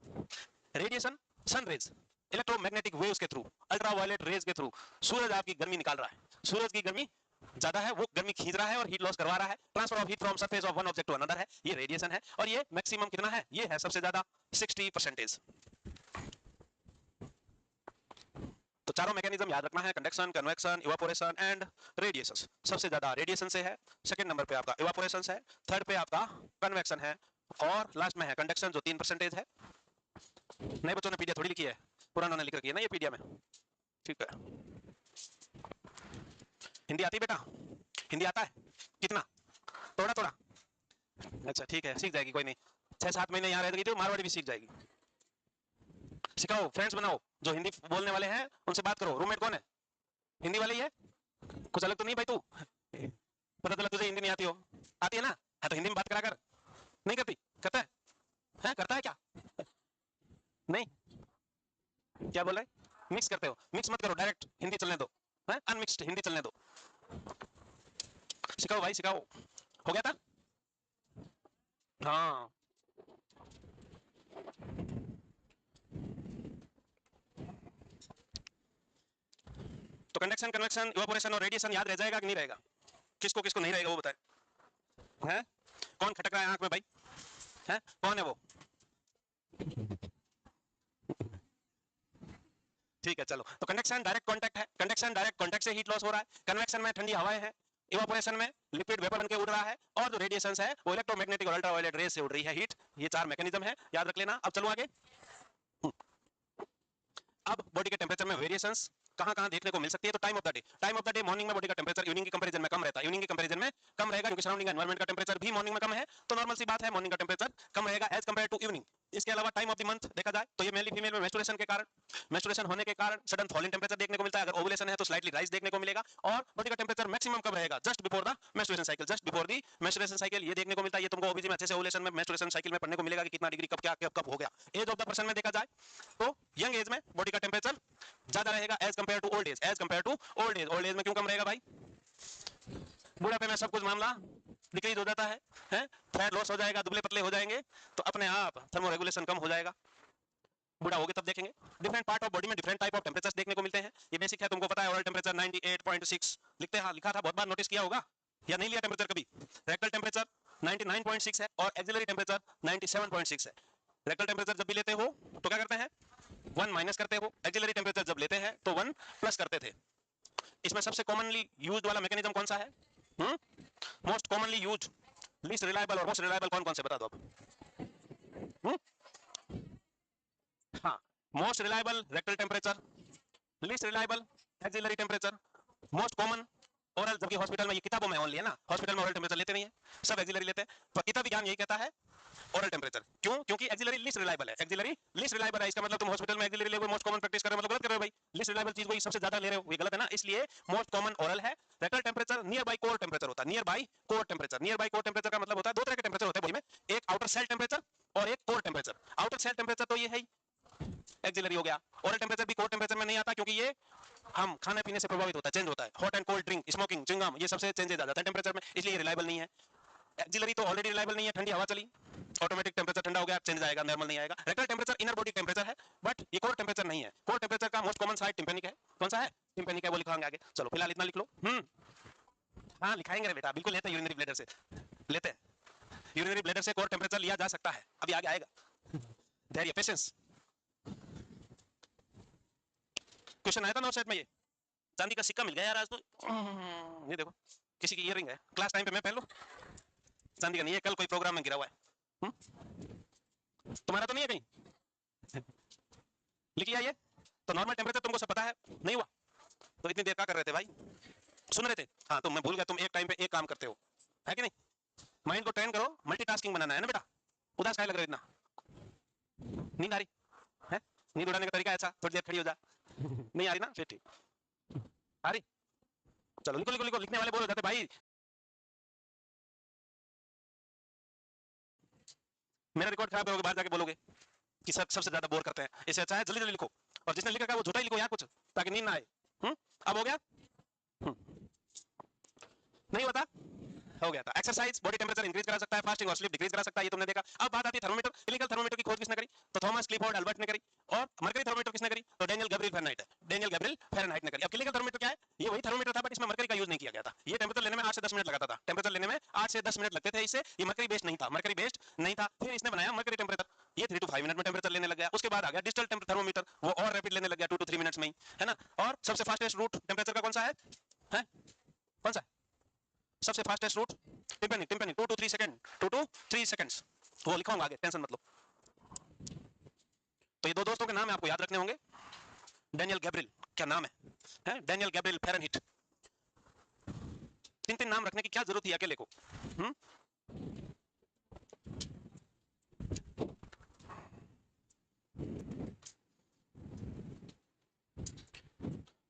Radiation sun rays, electromagnetic waves के थ्रू, अल्ट्रावायलेट रेज के थ्रू सूरज आपकी गर्मी निकाल रहा है, सूरज की गर्मी ज्यादा है, वो गर्मी खींच रहा है और हीट लॉस करवा रहा है। Transfer of heat from surface of one object to another है, ये रेडिएशन है। और ये मैक्सिमम कितना है? ये है सबसे ज्यादा 60%। तो चारों मैकेनिज्म याद रखना है, conduction, convection, evaporation and radiation. सबसे ज्यादा रेडिएशन से है, सेकंड नंबर पे आपका इवापोरेशन है, थर्ड पे आपका कन्वेक्शन है, और लास्ट में है कंडक्शन जो 3% है। नए बच्चों ने पीडिया थोड़ी लिखी है, पुरानों ने लिख रखी है ना ये पीडिया में, ठीक है। हिंदी आती बेटा? हिंदी आता है? कितना? थोड़ा थोड़ा? अच्छा ठीक है, सीख जाएगी, कोई नहीं। 6-7 महीने यहाँ रहेगी तो मारवाड़ी भी सीख जाएगी। सिखाओ, फ्रेंड्स बनाओ, जो हिंदी बोलने वाले हैं उनसे बात करो। रूममेट कौन है? हिंदी वाले ही है? कुछ अलग तो नहीं भाई तू? पता चला तुझे हिंदी नहीं आती हो। आती है ना? हाँ तो हिंदी में बात करा कर। नहीं करती? करता है? करता है क्या? नहीं? क्या बोल रहे? मिक्स करते हो? मिक्स मत करो, डायरेक्ट हिंदी चलने दो, अनमिक्स्ड हिंदी चलने दो। सिखाओ भाई सिखाओ। हो गया था? हाँ। तो कंडक्शन, कन्वेक्शन, इवापोरेशन और रेडिएशन याद रह जाएगा कि नहीं रहेगा? किसको किसको नहीं रहेगा वो बताए? हैं? कौन खटक रहा है आंख में भाई? हैं? कौन है वो? ठीक है चलो। तो कंडक्शन डायरेक्ट कांटेक्ट है, कंडक्शन डायरेक्ट कांटेक्ट से हीट लॉस हो रहा है, कन्वेक्शन में ठंडी हवाएं हैं, इवापोरेशन में लिक्विड वेपर बनके उड़ रहा है, और जो रेडिएशन है वो इलेक्ट्रोमैग्नेटिक और अल्ट्रावायलेट रेज से उड़ रही है हीट। ये 4 मैकेनिज्म है, याद रख लेना। अब चलो आगे। अब बॉडी के टेंपरेचर में वेरिएशंस कहां-कहां देखने को मिल सकती है? तो time of the day, time of the day morning में बॉडी का टेंपरेचर इवनिंग की कंपैरिजन में कम रहता है, इवनिंग की कंपैरिजन में कम रहेगा, क्योंकि सराउंडिंग एनवायरनमेंट का टेंपरेचर भी मॉर्निंग में कम है, तो नॉर्मल सी बात है मॉर्निंग का टेंपरेचर कम रहेगा एज कंपेयर टू इवनिंग। इसके अलावा टाइम ऑफ द मंथ देखा जाए तो ये मेनली फीमेल में मेंस्ट्रुएशन के कारण, मेंस्ट्रुएशन होने के कारण सडन फॉल इन टेंपरेचर देखने को मिलता है। अगर ओवुलेशन है तो स्लाइटली राइज देखने को मिलेगा, और बॉडी का टेंपरेचर मैक्सिमम कब रहेगा? Just before the menstruation cycle, just before the menstruation cycle ये देखने को मिलता है। ये तुमको ओबीजी में अच्छे से ओवुलेशन में मेंस्ट्रुएशन साइकिल में पढ़ने को मिलेगा कि कितना डिग्री कब क्या कब हो गया। एज ऑफ द पर्सन में देखा जाए तो यंग एज में बॉडी का टेंपरेचर ज्यादा रहेगा as compare to old age, as compare to old age. Old age में क्यों कम रहेगा भाई? बुढ़ापे में सब कुछ मामला डिक्रीज हो जाता है, फैट लॉस हो जाएगा, दुबले पतले हो जाएंगे, तो अपने आप थर्मो रेगुलेशन कम हो जाएगा। बूढ़ा होगे तब देखेंगे। डिफरेंट पार्ट ऑफ बॉडी में डिफरेंट टाइप ऑफ टेंपरेचर्स देखने को मिलते हैं, ये बेसिक है, तुमको पता है। ओरल टेंपरेचर 98.6 लिखते हैं, लिखा था, बहुत बार नोटिस किया होगा या नहीं लिया टेंपरेचर कभी? रेक्टल टेंपरेचर 99.6 है और एक्सिलरी टेंपरेचर 97.6 है। रेक्टल टेंपरेचर जब भी लेते हो तो क्या करते हैं? 1 माइनस करते हो। एक्सिलरी टेंपरेचर जब लेते हैं तो 1 प्लस करते थे। इसमें सबसे कॉमनली यूज्ड वाला मैकेनिज्म कौन सा है? Most commonly used, least reliable और मोस्ट रिलायबल कौन कौन से बता दो आप? हाँ, most reliable rectal temperature, least reliable axillary temperature, most common oral, जबकि हॉस्पिटल में ये किताबों में ओनली है ना, हॉस्पिटल में ओरल टेम्परेचर लेते नहीं है, सब एक्सिलरी लेते हैं। पर किताबी ज्ञान यही कहता है ओरल टेम्परेचर। क्यों? क्योंकि एक्सिलरी लीस्ट रिलायबल है, एक्सिलरी लीस्ट रिलायबल है। इसका मतलब तुम हॉस्पिटल में एक्सिलरी ले रहे हो, मोस्ट कॉमन प्रैक्टिस कर रहे हो, मतलब गलत कर रहे हो भाई। लीस्ट रिलायबल चीज को सबसे ज्यादा ले रहे हो, ये गलत है ना। इसलिए मोस्ट कॉमन ओरल है। Rectal temperature nearby core temperature होता है, nearby core temperature. Nearby core temperature का मतलब होता है 2 तरह के टेम्परेचर होते हैं बॉडी में, एक आउटर सेल टेम्परेचर और एक core temperature. Outer shell temperature तो ये है एक्सिलरी हो गया। ओरल टेम्परेचर भी कोर टेम्परेचर में नहीं आता, क्योंकि ये हम खाने पीने से प्रभावित होता है, चेंज होता है। Hot and cold drink, smoking, chewing gum, ये सबसे चेंजेस आ जाता है टेम्परेचर में, इसलिए रिलायबल नहीं है। एक्सिलरी तो ऑलरेडी रिलायबल नहीं है, ठंडी हवा चली ऑटोमेटिक टेम्परेचर ठंडा हो गया, चेंज आएगा, नॉर्मल नहीं आएगा। Rectal temperature inner body temperature है, बट ये कोर टेम्परेचर नहीं है। कोर टेम्परेचर का मोस्ट कॉमन साइड टिम्पेनिक है। कौन सा है? टिम्पेनिक है, वो लिखाएंगे आगे। चलो फिलहाल इतना लिख लो। हाँ लिखाएंगे रे बेटा, बिल्कुल लेते हैं यूरिनरी ब्लैडर से, लेते हैं यूरिनरी ब्लैडर से कोर टेम्परेचर लिया जा सकता है। अभी आगे आएगा, धैर्य, पेशेंस। क्वेश्चन आया था 9 सेट में, ये चांदी का सिक्का मिल गया यार आज तो। ये देखो किसी की इयररिंग है, क्लास टाइम पे मैं पहन लो, चांदी का नहीं है, कल कोई प्रोग्राम में गिरा हुआ है। तुम्हारा तो नहीं है कहीं लिखिए ये। तो नॉर्मल टेम्परेचर तुमको सब पता है, नहीं हुआ तो इतनी देर क्या कर रहे थे भाई, सुन रहे थे? हाँ तो मैं भूल गया, तुम एक टाइम पे एक काम करते हो, है कि नहीं? माइंड को ट्रेन करो, मल्टीटास्किंग बनाना है ना बेटा। उदास काहे लग रहे हो इतना? नींद आ रही है? नींद उड़ाने का तरीका ऐसा, थोड़ी देर खड़ी हो जा। नहीं आ रही ना, फिर ठीक। आ रही? चलो लिखो लिखो लिखो, लिखने वाले बोल हो जाते भाई। मेरा रिकॉर्ड खराब करोगे, बाहर जाके बोलोगे कि सबसे ज्यादा बोर करते हैं। इससे अच्छा है जल्दी जल्दी लिखो, और जिसने लिखा वो झूठा ही लिखो यार कुछ, ताकि नींद ना आए। अब हो गया? नहीं होता? हो गया था। एक्सरसाइज बॉडी टेम्परेचर इंक्रीज करा सकता है, फास्टिंग और स्लीप डिक्रीज करा सकता है, ये तुमने देखा। अब बात आती है थर्मोमीटर। क्लिनिकल थर्मोमीटर की खोज किसने करी? तो थॉमस क्लिफोर्ड अल्बर्ट ने करी। और मरकरी थर्मोमीटर किसने करी? तो डेनियल गैब्रियल फ़ारेनहाइट है, डेनियल गैब्रियल फ़ारेनहाइट ने करी। अब क्लिनिकल थर्मोमीटर क्या है? ये वही थर्मोमीटर था, बट इसमें मरकरी का यूज नहीं किया गया था। ये टेम्परेचर लेने में 8 से 10 मिनट लगाता था, टेम्परेचर लेने में 8 से 10 मिनट लगते थे इससे। ये मरकरी बेस्ड नहीं था, मरकरी बेस्ड नहीं था। फिर इसने बनाया मरकरी टेम्परेचर, ये 3 to 5 मिनट में टेम्परेचर लेने लग गया। उसके बाद आ गया डिजिटल थर्मोमीटर, वो और रैपिड लेने लग गया, 2 to 3 मिनट्स में ही, है ना। और सबसे फास्टेस्ट रूट टेम्परेचर का कौन सा है? कौन सा? सबसे fastest route tympanic, tympanic 2 to 3 second, 2 to 3 seconds. वो लिखाऊंगा आगे, टेंशन मत लो। तो ये दो दोस्तों के नाम है, आपको याद रखने होंगे। डेनियल गैब्रियल, क्या नाम है? Daniel Gabriel Fahrenheit. तीन तीन नाम रखने की क्या जरूरत है अकेले को?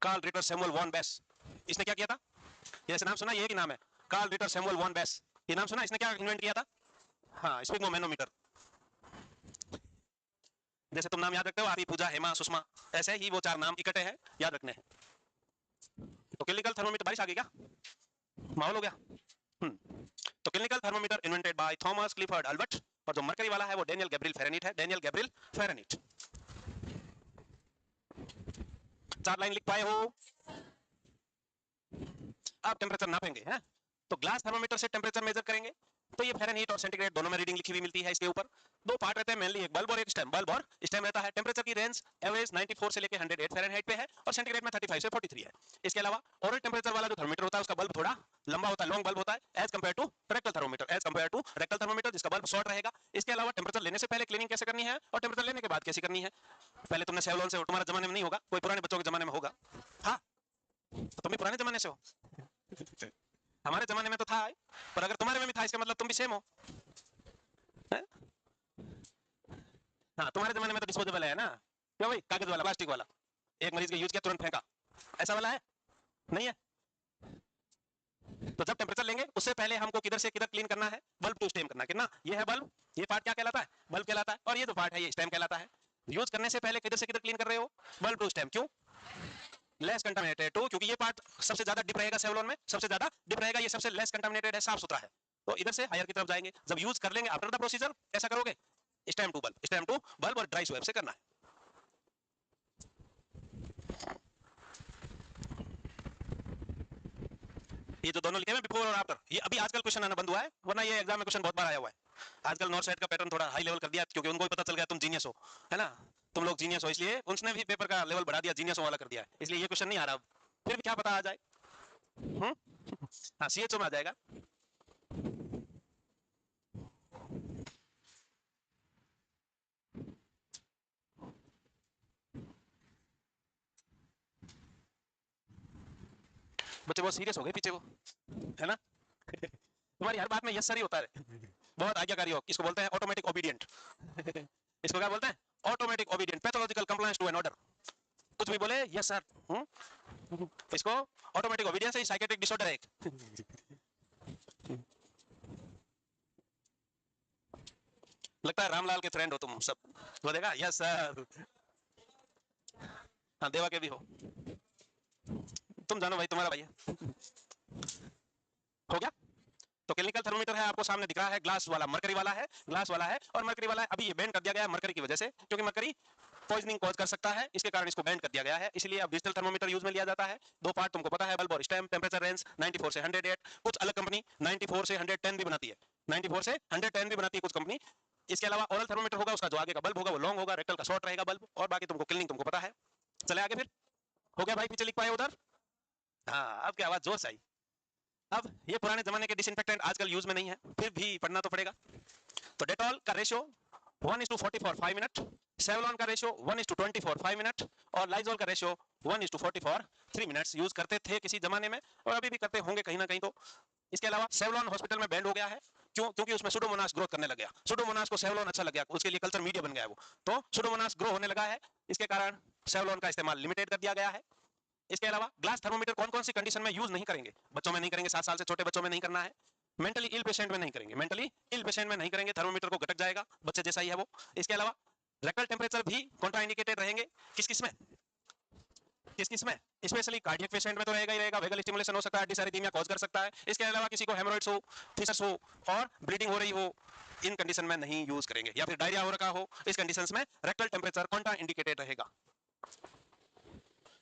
Karl Ritter Samuel von Base, इसने क्या किया था? ये नाम सुना, ये कि नाम है Karl Ritter Samuel von Base, ये नाम सुना? इसने क्या इन्वेंट किया था? हाँ, स्पिग्मोमेनोमीटर। जैसे तुम नाम याद रखते हो, आरती, पूजा, हेमा, सुषमा, ऐसे ही वो 4 नाम इकट्ठे हैं, याद रखने हैं। तो क्लिनिकल थर्मोमीटर, बारिश आ गई क्या? माहौल हो गया। तो clinical thermometer invented by Thomas Clifford Albert, और जो मरकरी वाला है वो डेनियल गैब्रियल फ़ारेनहाइट है, डेनियल गैब्रियल फ़ारेनहाइट। 4 लाइन लिख पाए हो? आप टेम्परेचर नापेंगे, हैं? तो ग्लास थर्मोमीटर से टेम्परेचर मेजर करेंगे, तो ये फ़ारेनहाइट और सेंटीग्रेड दोनों में रीडिंग लिखी हुई मिलती है। इसके ऊपर 2 पार्ट रहते हैं मेनली, एक बल्ब और एक स्टेम। बल्ब और स्टेम रहता है। टेम्परेचर की रेंज एवरेज 94 से लेके 108 फ़ारेनहाइट पे है, और सेंटीग्रेड में 35 से 43 है। इसके अलावा ओरल टेम्परेचर वाला जो थर्मोमीटर होता है उसका बल्ब थोड़ा लंबा होता है, लॉन्ग बल्ब होता है, as compare to rectal thermometer, as compare to rectal thermometer जिसका बल्ब शॉर्ट रहेगा। इसके अलावा टेम्परेचर लेने से पहले क्लीनिंग कैसे करनी है, और टेम्परेचर लेने के बाद कैसे करनी है? पहले तुमने सेवलॉन से, तुम्हारे जमाने में नहीं होगा, कोई पुराने बच्चों के जमाने में होगा। हाँ, तो तुम भी पुराने जमाने से हो। हमारे जमाने में तो था, पर अगर तुम्हारे में भी था इसका मतलब तुम भी सेम हो, है? हाँ, तुम्हारे जमाने में तो डिस्पोजेबल है ना, क्यों भाई? कागज वाला, प्लास्टिक वाला, एक मरीज के यूज किया तुरंत फेंका, ऐसा वाला है नहीं है। तो जब टेम्परेचर लेंगे उससे पहले हमको किधर से किधर क्लीन करना है? बल्ब टू स्टेम करना। कितना? ये है बल्ब, ये पार्ट क्या कहलाता है? बल्ब कहलाता है, और ये जो पार्ट है ये स्टेम कहलाता है। यूज करने से पहले किधर से किधर क्लीन कर रहे हो? Bulb to stem. क्यों? लेस कंटामिनेटेड टू, क्योंकि ये पार्ट सबसे ज्यादा डिप रहेगा, सेवलॉन में सबसे ज्यादा डिप रहेगा, ये सबसे लेस कंटामिनेटेड है, साफ सुथरा है। तो इधर से हायर की तरफ जाएंगे। जब यूज कर लेंगे आफ्टर द प्रोसीजर कैसा करोगे? Stem to bulb, stem to bulb, और ड्राई स्वेप से करना है। ये जो दोनों लिखे हैं बिफोर और आफ्टर, ये अभी आजकल क्वेश्चन आना बंद हुआ है, वरना ये एग्जाम में क्वेश्चन बहुत बार आया हुआ है। आजकल नॉर्थ साइड का पैटर्न थोड़ा हाई लेवल कर दिया, क्योंकि उनको भी पता चल गया तुम जीनियस हो, है ना। तुम लोग जीनियस हो, इसलिए उसने भी पेपर का लेवल बढ़ा दिया, जीनियसों वाला कर दिया, इसलिए ये क्वेश्चन नहीं आ रहा। फिर भी क्या पता आ जाए। हाँ, सीएचओ में आ जाएगा। बच्चे बहुत सीरियस हो गए पीछे को, है ना। तुम्हारी हर बात में यस सर ही होता है, बहुत आज्ञाकारी हो। इसको बोलते हैं ऑटोमेटिक ओबीडियंट। इसको क्या बोलते हैं? Automatic obedient, pathological compliance to an order. कुछ भी बोले यस सर। इसको ऑटोमेटिक ओबीडियंस है, साइकेट्रिक डिसऑर्डर है एक। लगता है रामलाल के फ्रेंड हो तुम सब, बोलेगा यस सर। हाँ, देवा के भी हो, तुम जानो भाई, तुम्हारा भाई है। हो गया? तो क्लिनिकल थर्मोमीटर है, आपको सामने दिख रहा है, ग्लास वाला मरकरी वाला है, ग्लास वाला है और मरकरी वाला है। अभी ये बैंड कर दिया गया है मरकरी की वजह से, क्योंकि मरकरी पॉइजनिंग कॉज कर सकता है, इसके कारण इसको बैंड कर दिया गया है। इसलिए अब डिजिटल थर्मोमीटर यूज में लिया जाता है। दो पार्ट तुमको पता है, बल्ब और स्टैम्प। टेंपरेचर रेंज 94 से 108, कुछ अलग कंपनी 94 से 110 भी बनाती है, 94 से 110 भी बनाती है कुछ कंपनी। इसके अलावा ओरल थर्मोमीटर होगा, उसका जो आगे का बल्ब होगा वो लॉन्ग होगा, रेक्टल का शॉर्ट रहेगा बल्ब, और बाकी तुमको क्लीनिंग तुमको पता है। चले आगे फिर, हो गया भाई, पीछे लिख पाए उधर? हाँ, अब क्या आवाज जोर से आई। अब ये पुराने जमाने के डिसइंफेक्टेंट आजकल यूज में नहीं है, फिर भी पढ़ना तो पड़ेगा। तो डेटॉल का रेशियो 1:40 फॉर 5 मिनट, सेवलॉन का रेशियो 1:20 फॉर 5 मिनट, और लाइजोल का रेशियो 1:40 फॉर 3 मिनट्स यूज करते थे किसी जमाने में, और अभी भी करते होंगे कहीं ना कहीं। तो इसके अलावा सेवलॉन हॉस्पिटल में बैंड हो गया है, क्यों? क्योंकि उसमें सुडोमोनास ग्रोथ करने लग गया, सुडोमोनास को सेवलॉन अच्छा लग गया, उसके लिए कल्चर मीडिया बन गया वो, तो सुडोमोनास ग्रो होने लगा है, इसके कारण सेवलॉन का इस्तेमाल लिमिटेड कर दिया गया है। इसके अलावा ग्लास थर्मोमीटर कौन कौन सी कंडीशन में यूज नहीं करेंगे? बच्चों में नहीं करेंगे, 7 साल से छोटे बच्चों में नहीं करना है, मेंटली इल पेशेंट में नहीं करेंगे, मेंटली इल पेशेंट में नहीं करेंगे, थर्मोमीटर को घटक जाएगा, बच्चे जैसा ही है वो। इसके अलावा रेक्टल टेम्परेचर भी कॉन्ट्राइंडिकेटेड रहेंगे, किस किस में? किस किस में? स्पेशली कार्डियक पेशेंट में तो रहेगा ही रहेगा, वेगल स्टिमुलेशन हो सकता है, डिसएरिथमिया कॉज कर सकता है। इसके अलावा किसी को हेमोरॉइड्स हो, फिशस हो और ब्लीडिंग हो रही हो, इन कंडीशन में नहीं यूज करेंगे, या फिर डायरिया हो रखा हो, इस कंडीशंस में रेक्टल टेम्परेचर कॉन्ट्राइंडिकेटेड रहेगा।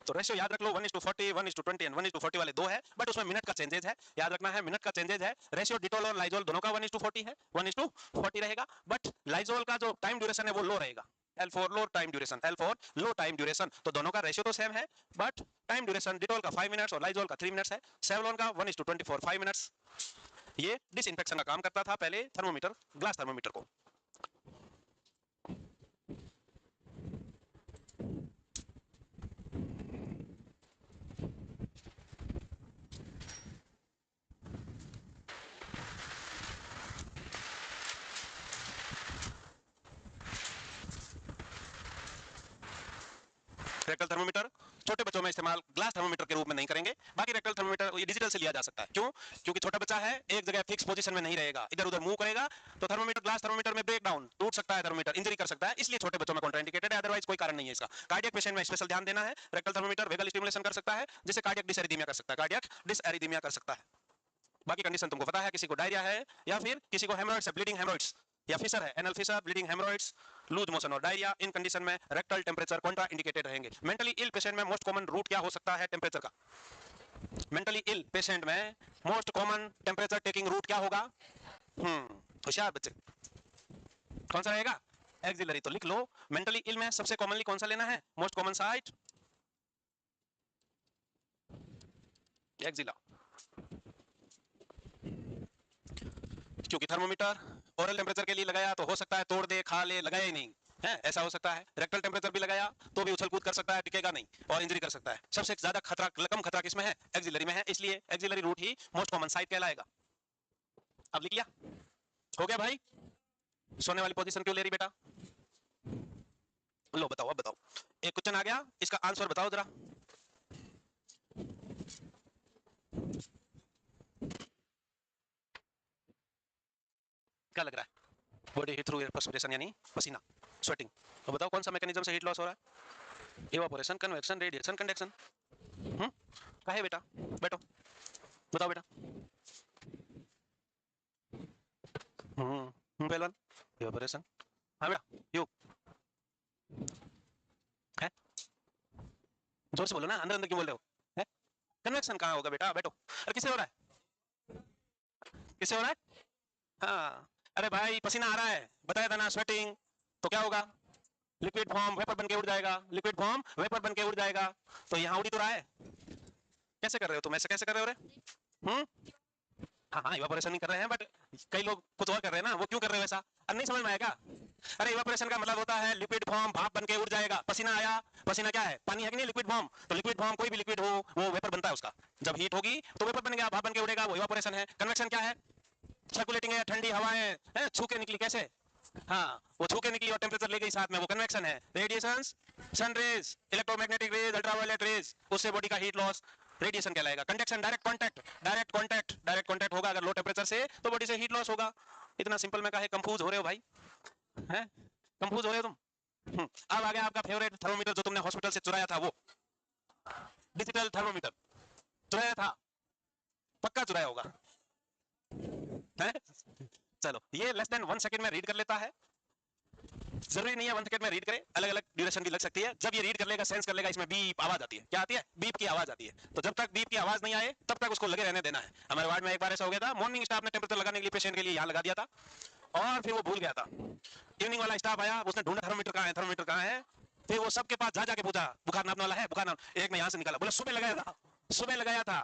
तो रेशियो याद रख लो, 1:40, 1:20 एंड 1:40 वाले दो है, बट उसमें मिनट का चेंजेज है, याद रखना है, मिनट का चेंजेज है। रेशियो डिटोल और लाइजोल दोनों का 1:40 है, 1:40 रहेगा, बट लाइजोल का जो टाइम ड्यूरेशन है वो लो रहेगा, L4 लो टाइम ड्यूरेशन, L4 लो टाइम ड्यूरेशन। तो दोनों का रेशियो तो सेम है, बट टाइम ड्यूरेशन डिटोल का 5 मिनट्स और लाइजोल का 3 मिनट्स है। सेवलॉन का 1:24 5 मिनट्स। ये डिसइंफेक्शन का काम करता था पहले थर्मोमीटर, ग्लास थर्मोमीटर को। रेक्टल थर्मोमीटर छोटे बच्चों में इस्तेमाल ग्लास थर्मोमीटर के रूप में नहीं करेंगे। बाकी रेक्टल थर्मोमीटर ये डिजिटल से लिया जा सकता है, क्यों? क्योंकि छोटा बच्चा है, एक जगह फिक्स पोजीशन में नहीं रहेगा, इधर उधर मूव करेगा, तो थर्मोमीटर, ग्लास थर्मोमीटर में ब्रेक डाउन, टूट सकता है थर्मोमीटर, इंजरी कर सकता है, इसलिए छोटे बच्चों में कॉन्ट्राइंडिकेटेड है, अदरवाइज कोई कारण नहीं है इसका। कार्डियक पेशेंट में स्पेशल ध्यान देना है। रेक्टल थर्मोमीटर वेगल स्टिमुलेशन कर सकता है, जिससे कार्डियक डिसएरिथमिया कर सकता है, कार्डियक डिसएरिथमिया कर सकता है। बाकी कंडीशन तुमको पता है, किसी को डायरिया है, या फिर किसी को हेमोरॉइड्स है, ब्लीडिंग हेमोरॉइड्स, या फिशर है, anal fissure, bleeding haemorrhoids, loose motion और डायरिया, इन कंडीशन में रेक्टल टेम्परेचर कॉन्ट्रा इंडिकेटेड रहेंगे। मेंटली इल पेशेंट में मोस्ट कॉमन रूट क्या हो सकता है टेम्परेचर का? मेंटली इल पेशेंट में most common temperature taking route क्या होगा? होशियार बच्चे, कौन सा रहेगा? एक्सिलरी। तो लिख लो, मेंटली इल में सबसे कॉमनली कौन सा लेना है? मोस्ट कॉमन साइट एक्सिला, क्योंकि थर्मोमीटर ओरल टेम्परेचर के लिए लगाया तो हो सकता है तोड़ दे, खा ले, लगाया ही नहीं है, ऐसा हो सकता है। रेक्टल टेम्परेचर भी लगाया तो भी उछल कूद कर सकता है, टिकेगा नहीं और इंजरी कर सकता है। सबसे ज्यादा खतरा, कम खतरा किसमें है? एक्सिलरी में है, इसलिए एक्सिलरी रूट ही मोस्ट कॉमन साइट कहलाएगा। अब लिख लिया? हो गया भाई? सोने वाली पोजीशन क्यों ले रही बेटा? लो बताओ, अब बताओ, एक क्वेश्चन आ गया, इसका आंसर बताओ जरा। क्या लग रहा है? बॉडी हीट थ्रू परस्पिरेशन यानी पसीना, स्वेटिंग। तो बताओ कौन सा मैकेनिज्म से हीट लॉस हो रहा है? Evaporation, convection, radiation, conduction. कहा है बेटा? बैठो, बताओ बेटा। पहलवान, इवापोरेशन। हाँ बेटा, यू है, जोर से बोलो ना, अंदर अंदर क्यों बोल रहे हो? है, कन्वेक्शन कहाँ होगा बेटा? बैठो। अरे किससे हो रहा है? किससे हो रहा है? हाँ, अरे भाई पसीना आ रहा है, बताया था ना, स्वेटिंग। तो क्या होगा? लिक्विड फॉर्म वेपर बन के उड़ जाएगा, लिक्विड फॉर्म वेपर बन के उड़ जाएगा। तो यहाँ उड़ी तो रहा है। कैसे कर रहे हो तुम? ऐसे कैसे कर रहे हो रे? हाँ हाँ, इवापोरेशन नहीं कर रहे हैं, बट कई लोग कुछ और कर रहे हैं ना, वो क्यों कर रहे हो ऐसा? नहीं समझ में आएगा? अरे इवापोरेशन का मतलब होता है लिक्विड फॉर्म भाप बन के उड़ जाएगा। पसीना आया, पसीना क्या है? पानी है कि नहीं? Liquid form. तो लिक्विड फॉर्म कोई भी लिक्विड हो, वो वेपर बनता है उसका, जब हीट होगी तो वेपर बन गया, भाप बन के उड़ेगा, वो इवापोरेशन है। कन्वेक्शन क्या है? सर्कुलेटिंग है, ठंडी हवाएं छू के निकली, कैसे? हाँ, वो छू के निकली और टेम्परेचर ले गई साथ में, वो कन्वेक्शन है। Radiation, sun rays, electromagnetic rays, ultraviolet rays, उससे बॉडी का हीट लॉस रेडिएशन कहलाएगा। Conduction, direct contact, direct contact होगा अगर लो टेम्परेचर से, तो बॉडी से हीट लॉस होगा। इतना सिंपल में काहे कंफ्यूज हो रहे हो भाई? हैं, कंफ्यूज हो रहे हो तुम? अब आ गया आपका फेवरेट थर्मोमीटर जो तुमने हॉस्पिटल से चुराया था, वो डिजिटल थर्मोमीटर। चुराया था, पक्का चुराया होगा। है? चलो ये लेस देन 1 सेकंड में रीड कर लेता है, जरूरी नहीं है 1 सेकंड में रीड करे, अलग अलग ड्यूरेशन भी लग सकती है। जब ये रीड कर लेगा, सेंस कर लेगा, इसमें बीप आवाज आती है, क्या आती है? बीप की आवाज आती है। तो जब तक बीप की आवाज नहीं आए तब तक उसको लगे रहने देना है। हमारे वार्ड में एक बार ऐसा हो गया था, मॉर्निंग स्टाफ ने टेम्परेचर लगाने के लिए पेशेंट के लिए यहाँ लगा दिया था और फिर वो भूल गया था। इवनिंग वाला स्टाफ आया, उसने ढूंढा थर्मोमीटर कहाँ है, थर्मोमीटर कहाँ है। फिर वो सबके पास जा जाके पूछा बुखार नापने वाला है, बुखार नाप, एक ने यहाँ से निकाला, बोला सुबह लगाया था, सुबह लगाया था।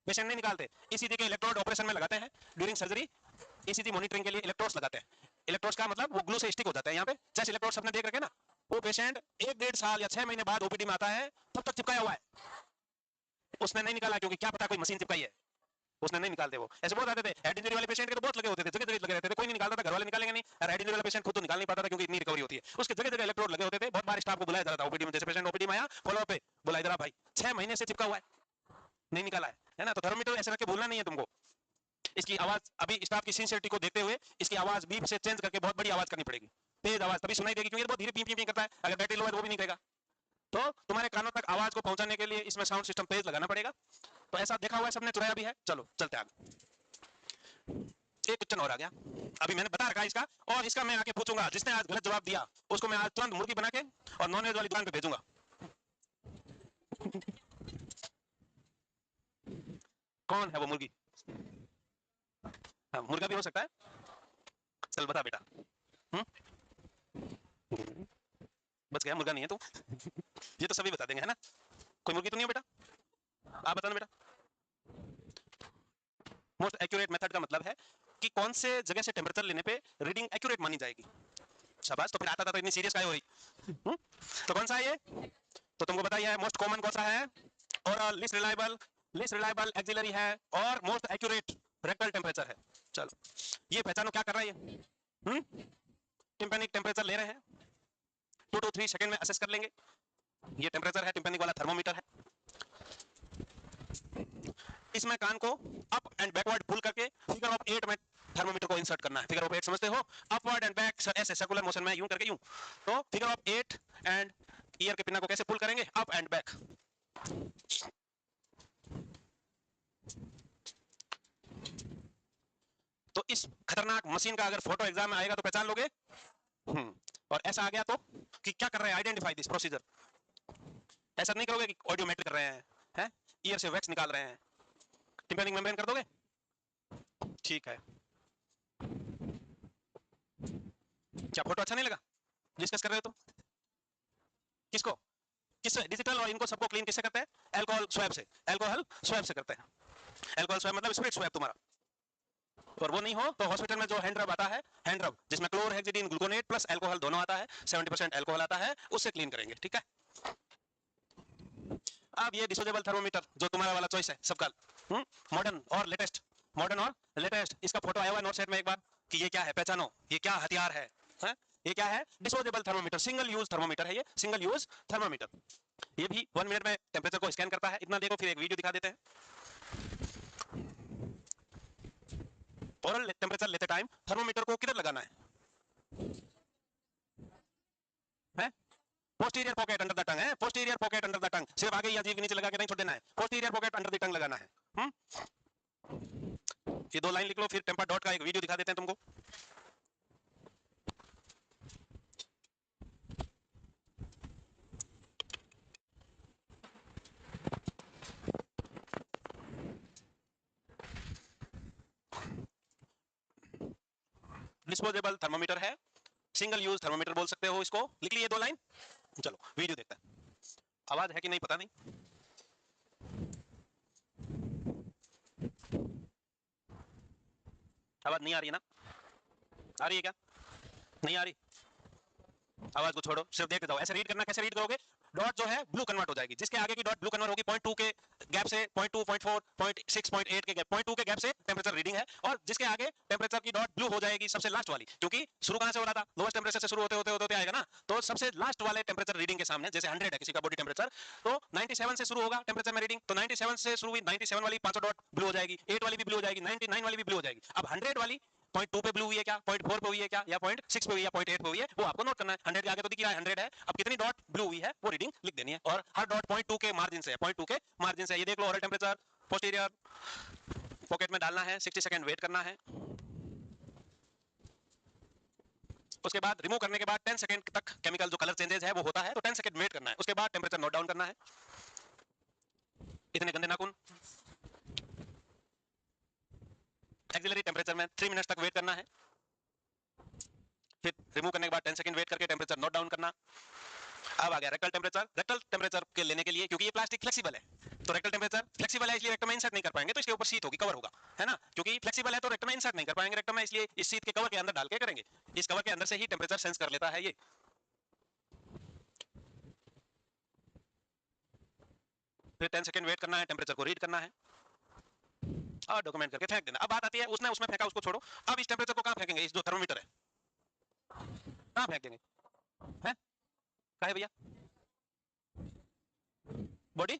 पेशेंट नहीं निकालते। ईसीजी के इलेक्ट्रोड ऑपरेशन में लगाते हैं ड्यूरिंग सर्जरी, ईसीजी मॉनिटरिंग के लिए इलेक्ट्रोड्स लगाते हैं। इलेक्ट्रोड्स का मतलब वो ग्लू से स्टिक हो जाता है यहाँ पे, जैसे इलेक्ट्रोड्स आपने देख रखे ना, वो पेशेंट 1-1.5 साल या 6 महीने बाद ओपीडी में आता है, तब तक चिपकाया हुआ है। उसने नहीं निकाला क्योंकि क्या पता कोई मशीन चिपकाई है, उसने नहीं निकालते। वो ऐसे बहुत आते थे हेड इंजरी वाले पेशेंट के, तो बहुत लगे होते थे, जगह जगह लगे रहते थे, कोई नहीं निकालता था, घर वाले निकालेंगे नहीं, और हेड इंजरी वाला पेशेंट खुद तो निकाल नहीं पाता था क्योंकि इतनी रिकवरी होती है, उसके जगह जगह इलेक्ट्रोड लगे होते थे। बहुत बार स्टाफ को बुलाया जाता था ओपीडी में, जैसे पेशेंट ओपीडी में आया फॉलो पे बुला, इधर भाई 6 महीने से चिपका हुआ है, नहीं निकाला है ना। तो थर्मोमीटर ऐसे रख के भूलना नहीं है तुमको। इसकी आवाज अभी स्टाफ की सिंसियरिटी को देखते हुए इसकी आवाज बीप से चेंज करके बहुत बड़ी आवाज करनी पड़ेगी, तेज आवाज, तभी सुनाई देगी, क्योंकि बहुत धीरे पी पी पी करता है, अगर बैटरी लो है तो वो भी नहीं करेगा। तो तुम्हारे कानों तक आवाज को पहुंचाने के लिए इसमें साउंड सिस्टम तेज लगाना पड़ेगा। तो ऐसा देखा हुआ है, सबने चुराया भी है। चलो चलते आगे। एक क्वेश्चन और आ गया, अभी मैंने बता रखा है इसका, और इसका मैं आके पूछूंगा, जिसने आज गलत जवाब दिया उसको मैं आज तुरंत मुर्गी बना के और नॉनवेज वाली दुकान पे भेजूंगा। कौन है वो मुर्गी? हाँ, मुर्गा भी हो सकता है। चल बता बेटा। हम्म? बच गया, मुर्गा नहीं है तू। ये तो सभी बता देंगे, है ना? कोई मुर्गी तो नहीं है बेटा? आप बताना बेटा। मोस्ट एक्यूरेट मेथड का मतलब है कि कौन से जगह से टेम्परेचर लेने पे रीडिंग एक्यूरेट मानी जाएगी। शाबाश, तो फिर आता था तो इतनी सीरियस काहे हो रही? तो कौन सा है ये? तो तुमको बताइए है मोस्ट कॉमन कौन सा है, और लिस्ट रिलायबल एक्सिलरी है, और मोस्ट एक्यूरेट रेक्टल टेम्परेचर है। चलो ये पहचानो क्या कर रहा है ये। टिम्पेनिक टेम्परेचर ले रहे हैं, 2 to 3 सेकंड में असेस कर लेंगे। ये टेम्परेचर है, टिम्पेनिक वाला थर्मोमीटर है। इसमें कान को अप एंड बैकवर्ड पुल करके फिगर ऑफ 8 में थर्मोमीटर को इंसर्ट करना है। फिगर ऑफ 8 समझते हो? अपवर्ड एंड बैक ऐसे सर्कुलर मोशन में यूं करके यूं। तो फिगर ऑफ 8 एंड ईयर के पिना को कैसे पुल करेंगे? Up and back. तो इस खतरनाक मशीन का अगर फोटो एग्जाम में आएगा तो पहचान लोगे। और ऐसा आ गया तो कि क्या कर रहे हैं, आइडेंटिफाई दिस प्रोसीजर। ऐसा नहीं करोगे कि ऑडियोमेट्री कर रहे हैं, ईयर से वैक्स निकाल रहे हैं, टिम्पेनिक मेम्ब्रेन कर दोगे? ठीक है। क्या फोटो अच्छा नहीं लगा? डिस्कस कर रहे हो तुम? किसको? किससे? डिजिटल और इनको सबको क्लीन किससे करते हैं? अल्कोहल स्वैब से। अल्कोहल स्वैब से करते हैं। अल्कोहल स्वैब मतलब स्पिरिट स्वैब तुम्हारा। और वो नहीं हो तो हॉस्पिटल में जो हैंड रब आता है, हैंड रब जिसमें क्लोरहेक्सिडिन ग्लूकोनेट प्लस अल्कोहल दोनों आता है, 70% अल्कोहल आता है, उससे क्लीन करेंगे। ठीक है। अब ये डिस्पोजेबल थर्मोमीटर जो तुम्हारा वाला चॉइस है सबका, मॉडर्न और लेटेस्ट, मॉडर्न और लेटेस्ट, इसका फोटो आया हुआ है नोट सेट में एक बार कि ये क्या है, पहचानो ये क्या हथियार है, है? ये क्या है? Disposable thermometer, single use thermometer है ये, सिंगल यूज थर्मोमीटर। ये भी 1 मिनट में टेम्परेचर को स्कैन करता है। इतना देखो, फिर एक वीडियो दिखा देते हैं। ओरल टेम्परेचर लेते टाइम थर्मोमीटर को किधर लगाना है? Posterior pocket under the tongue है, posterior pocket under the tongue, सिर्फ आगे या जीभ के नीचे लगा के नहीं छोड़ देना है, पोस्टीरियर पॉकेट अंडर द टंग लगाना है। ये 2 लाइन लिख लो, फिर टेम्पर डॉट का एक वीडियो दिखा देते हैं तुमको। डिस्पोजेबल थर्मोमीटर है, सिंगल यूज थर्मोमीटर बोल सकते हो इसको, लिख लिए 2 लाइन। चलो वीडियो देखते हैं। आवाज है कि नहीं पता नहीं। आवाज नहीं आ रही है ना? आ रही है क्या? नहीं आ रही? आवाज को छोड़ो, सिर्फ देखते जाओ। ऐसे रीड करना, कैसे रीड करोगे? डॉट जो है ब्लू कन्वर्ट हो जाएगी, जिसके आगे की डॉट ब्लू कन्वर्ट होगी 0.2 के गैप से, 0.2, 0.4, 0.6, 0.8 के गैप, 0.2 के गैप से टेम्परेचर रीडिंग है। और जिसके आगे टेम्परेचर की डॉट ब्लू हो जाएगी सबसे लास्ट वाली, क्योंकि शुरू कहां से हो रहा था? लोएस्ट टेम्परेचर से शुरू होते होते होते आएगा ना, तो सबसे लास्ट वाले टेम्परेचर रीडिंग के सामने, जैसे 100 है किसी का बॉडी टेम्परेचर, तो 97 से शुरू होगा टेम्परेचर में रीडिंग, तो 97 से शुरू हुई, 97 वाली 5 डॉट ब्लू हो जाएगी, 8 वाली भी ब्लू हो जाएगी, 99 वाली भी ब्लू हो जाएगी। अब 100 वाली 0.2 पे ब्लू हुई है क्या, 0.4 पे हुई है क्या, या 0.6 पे हुई है, 0.8 पे हुई है, वो आपको नोट करना है। 100 के आगे तो दिख रहा है 100 है, अब कितनी डॉट ब्लू हुई है वो रीडिंग लिख देनी है, और हर डॉट 0.2 के मार्जिन से है, 0.2 के मार्जिन से। ये देख लो, ओरल टेम्परेचर, पोस्टीरियर पॉकेट में डालना है, 60 सेकंड वेट करना है। उसके बाद रिमूव करने के बाद 10 सेकंड तक केमिकल जो कलर चेंजेस है वो होता है, तो 10 सेकंड वेट करना है। उसके बाद टेंपरेचर नोट डाउन करना है। इतने गंदे नाखून। एक्सिलरी टेंपरेचर में 3 मिनट तक वेट करना है। फिर रिमूव करने के बाद 10 सेकंड वेट करके टेंपरेचर नोट डाउन करना। अब आ गया रेक्टल टेंपरेचर। रेक्टल टेंपरेचर के लेने के लिए, क्योंकि ये प्लास्टिक फ्लेक्सिबल है, तो रेक्टल टेंपरेचर फ्लेक्सिबल है इसलिए रेक्टम में इंसर्ट नहीं कर पाएंगे, तो इसके ऊपर शीट होगी, कवर होगा, है ना। क्योंकि फ्लेक्सिबल है तो रेक्टम में इंसर्ट नहीं कर पाएंगे रेक्टम में, इसलिए इस शीट के कवर के अंदर डाल के करेंगे। इस कवर के अंदर से ही टेंपरेचर सेंस कर लेता है ये। फिर 10 सेकंड वेट करना है, टेंपरेचर को रीड करना है और डॉक्यूमेंट करके फेंक देना। अब बात आती है उसने उसमें फेंका, उसको छोड़ो। अब इस टेंपरेचर को कहां फेंकेंगे? इस जो थर्मोमीटर है कहां फेंक देंगे? है कहा है भैया? बॉडी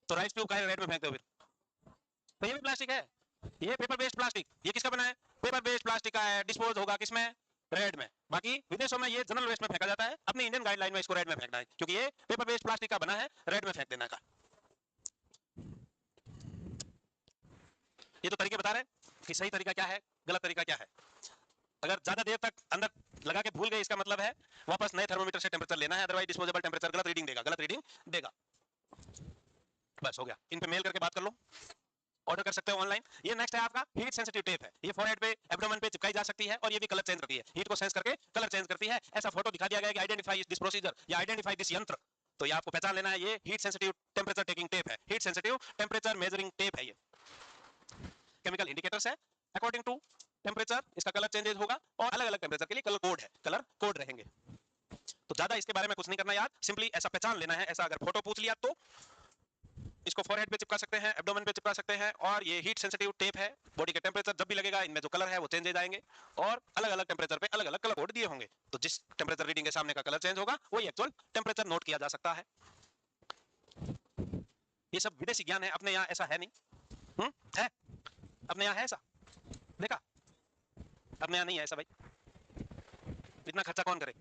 तो राइस ट्यूब का रेड में फेंकते हो फिर? तो ये भी प्लास्टिक है, ये पेपर बेस्ड प्लास्टिक। ये किसका बना है? पेपर बेस्ड प्लास्टिक का है। डिस्पोज होगा किसमें? रेड में। बाकी विदेशों में ये जनरल वेस्ट में फेंका जाता है, अपनी इंडियन गाइडलाइन में इसको रेड में फेंकना है, क्योंकि ये पेपर बेस्ड प्लास्टिक का बना है, रेड में फेंक देना का। ये तो तरीके बता रहे हैं कि सही तरीका क्या है, गलत तरीका क्या है। अगर ज्यादा देर तक अंदर लगा के भूल गए, इसका मतलब है वापस नए थर्मोमीटर से टेंपरेचर लेना है, अदरवाइज डिस्पोजेबल टेंपरेचर गलत रीडिंग देगा, गलत रीडिंग देगा। बस हो गया। इन पे मेल करके बात कर लो, ऑर्डर कर सकते हो ऑनलाइन। ये नेक्स्ट है आपका हीट सेंसिटिव टेप है। ये फॉरहेड पे, एब्डोमेन पे चिपकाई जा सकती है और ये भी कलर चेंज करती है, हीट को सेंस करके कलर चेंज करती है। ऐसा फोटो दिखा दिया गया कि आइडेंटिफाई दिस प्रोसीजर या आइडेंटिफाई दिस यंत्र, तो ये आपको पहचान लेना है, ये heat sensitive temperature taking tape है, heat sensitive temperature measuring tape है। ये केमिकल इंडिकेटर्स है, अकॉर्डिंग टू टेंपरेचर इसका कलर चेंजेस होगा और अलग अलग टेंपरेचर के लिए कलर कोड है, कलर कोड रहेंगे। तो ज्यादा इसके बारे में कुछ नहीं करना याद, सिंपली ऐसा पहचान लेना है। ऐसा अगर फोटो पूछ लिया तो इसको फॉरहेड पे चिपका सकते हैं, एब्डोमेन पे चिपका सकते हैं, और ये हीट सेंसिटिव टेप है। बॉडी के टेंपरेचर जब भी लगेगा, इनमें जो कलर है वो चेंज हो जाएंगे और अलग अलग टेंपरेचर पे अलग अलग कलर कोड दिए होंगे। तो जिस टेंपरेचर रीडिंग के सामने का कलर चेंज होगा वही एक्चुअल टेंपरेचर नोट किया जा सकता है। ये सब विदेशी ज्ञान है, अपने यहाँ ऐसा है नहीं। है अपने यहाँ है ऐसा? देखा? अपने यहाँ नहीं है ऐसा भाई, इतना खर्चा कौन करे?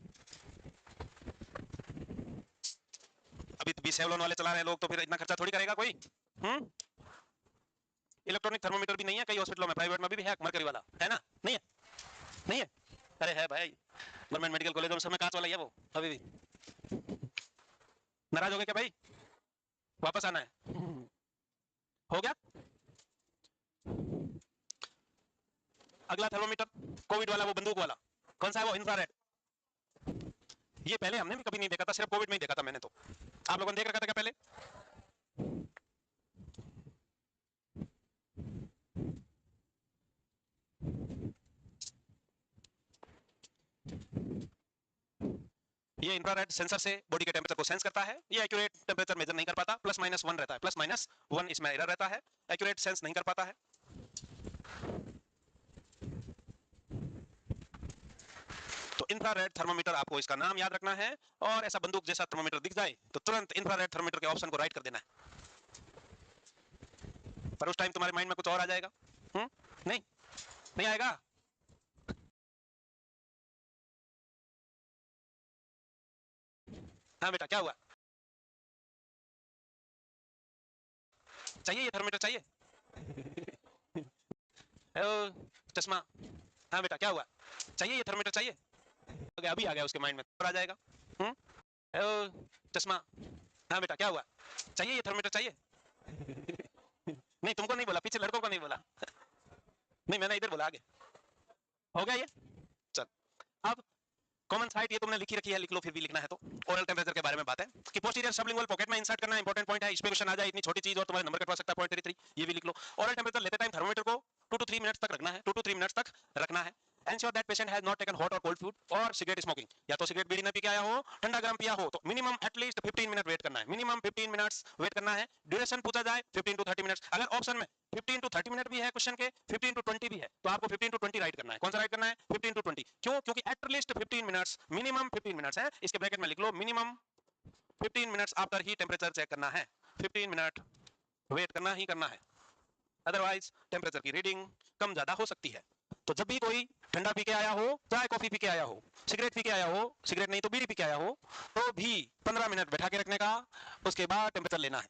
अभी तो 20 सेवलॉन वाले चला रहे हैं लोग, तो फिर इतना खर्चा थोड़ी करेगा कोई। इलेक्ट्रॉनिक थर्मोमीटर भी नहीं है कई हॉस्पिटलों में, प्राइवेट में भी है, मरकरी वाला है ना? नहीं है? नहीं है? अरे है भाई, गवर्नमेंट मेडिकल कॉलेज में समय कांच वाला ही है वो अभी भी। नाराज हो गए क्या भाई? वापस आना है? हो गया। अगला थर्मोमीटर कोविड वाला, वो बंदूक वाला, कौन सा है वो? इंफ्रारेड। ये पहले हमने भी कभी नहीं देखा था, सिर्फ कोविड में ही देखा था मैंने। तो आप लोगों ने देख रखा था क्या पहले? ये इंफ्रारेड सेंसर से बॉडी के टेंपरेचर को सेंस करता है। ये एक्यूरेट टेंपरेचर मेजर नहीं कर पाता, +-1 रहता है, +-1 इसमें एरर रहता है, एक्यूरेट सेंस नहीं कर पाता है। तो इंफ्रारेड थर्मोमीटर, आपको इसका नाम याद रखना है, और ऐसा बंदूक जैसा थर्मोमीटर दिख जाए तो तुरंत इंफ्रारेड थर्मोमीटर के ऑप्शन को राइट कर देना है। पर उस टाइम तुम्हारे माइंड में कुछ और आ जाएगा। नहीं नहीं आएगा। हाँ बेटा, क्या हुआ? चाहिए ये थर्मोमीटर चाहिए? चश्मा। हाँ बेटा, क्या हुआ? चाहिए ये थर्मोमीटर चाहिए? अभी आ गया उसके माइंड में, और आ जाएगा। चश्मा। हाँ बेटा, क्या हुआ? चाहिए ये थर्मोमीटर चाहिए? नहीं, तुमको नहीं बोला, पीछे लड़कों को नहीं बोला। नहीं, मैंने इधर बोला आगे। हो गया ये? चल, अब कॉमन साइट ये तुमने लिखी रखी है, लिख लो फिर भी लिखना है तो। ओरल टेंपरेचर के बारे में बात है कि पोस्टीरियर सबलिंगुअल पॉकेट में इंसर्ट करना इंपॉर्टेंट पॉइंट है। इसमें क्वेश्चन आ जाए, इतनी छोटी चीज और तुम्हारे नंबर कटवा सकता है, पॉइंट 33। ये भी लिख लो। ओरल टेंपरेचर लेते टाइम थर्मोमीटर को 2 to 3 मिनट्स तक रखना है, 2 to 3 मिनट्स तक रखना है। Ensure that patient has not taken hot और कोल्ड फूड और सिगरेट स्मोकिंग। या तो सिगरेट बीड़ी न पी के आया हो, ठंडा गर्म पिया हो, तो मिनिमम एटलीस्ट 15 मिनट वेट करना है, मिनिमम 15 मिनट्स वेट करना है। ड्यूरेशन पूछा जाए 15 to 30 मिनट्स, अगर ऑप्शन में 15 to 30 मिनट भी है, क्वेश्चन के 15 to 20 भी है, तो आपको 15 to 20 राइट करना है। कौन सा राइट करना है? 15 to 20। क्यों? क्योंकि एटलीस्ट 15 मिनट्स, मिनिमम 15 मिनट्स है, इसके ब्रैकेट में लिख लो, मिनिमम 15 मिनट्स आफ्टर ही टेंपरेचर चेक करना है। 15 मिनट वेट करना ही करना है, अदरवाइज टेंपरेचर की रीडिंग कम ज्यादा हो सकती है। तो जब भी कोई ठंडा पी के आया हो, चाय कॉफी पी के आया हो, सिगरेट पी के आया हो, सिगरेट नहीं तो बीड़ी पी के आया हो, तो भी 15 मिनट बैठा के रखने का, उसके बाद टेंपरेचर लेना है,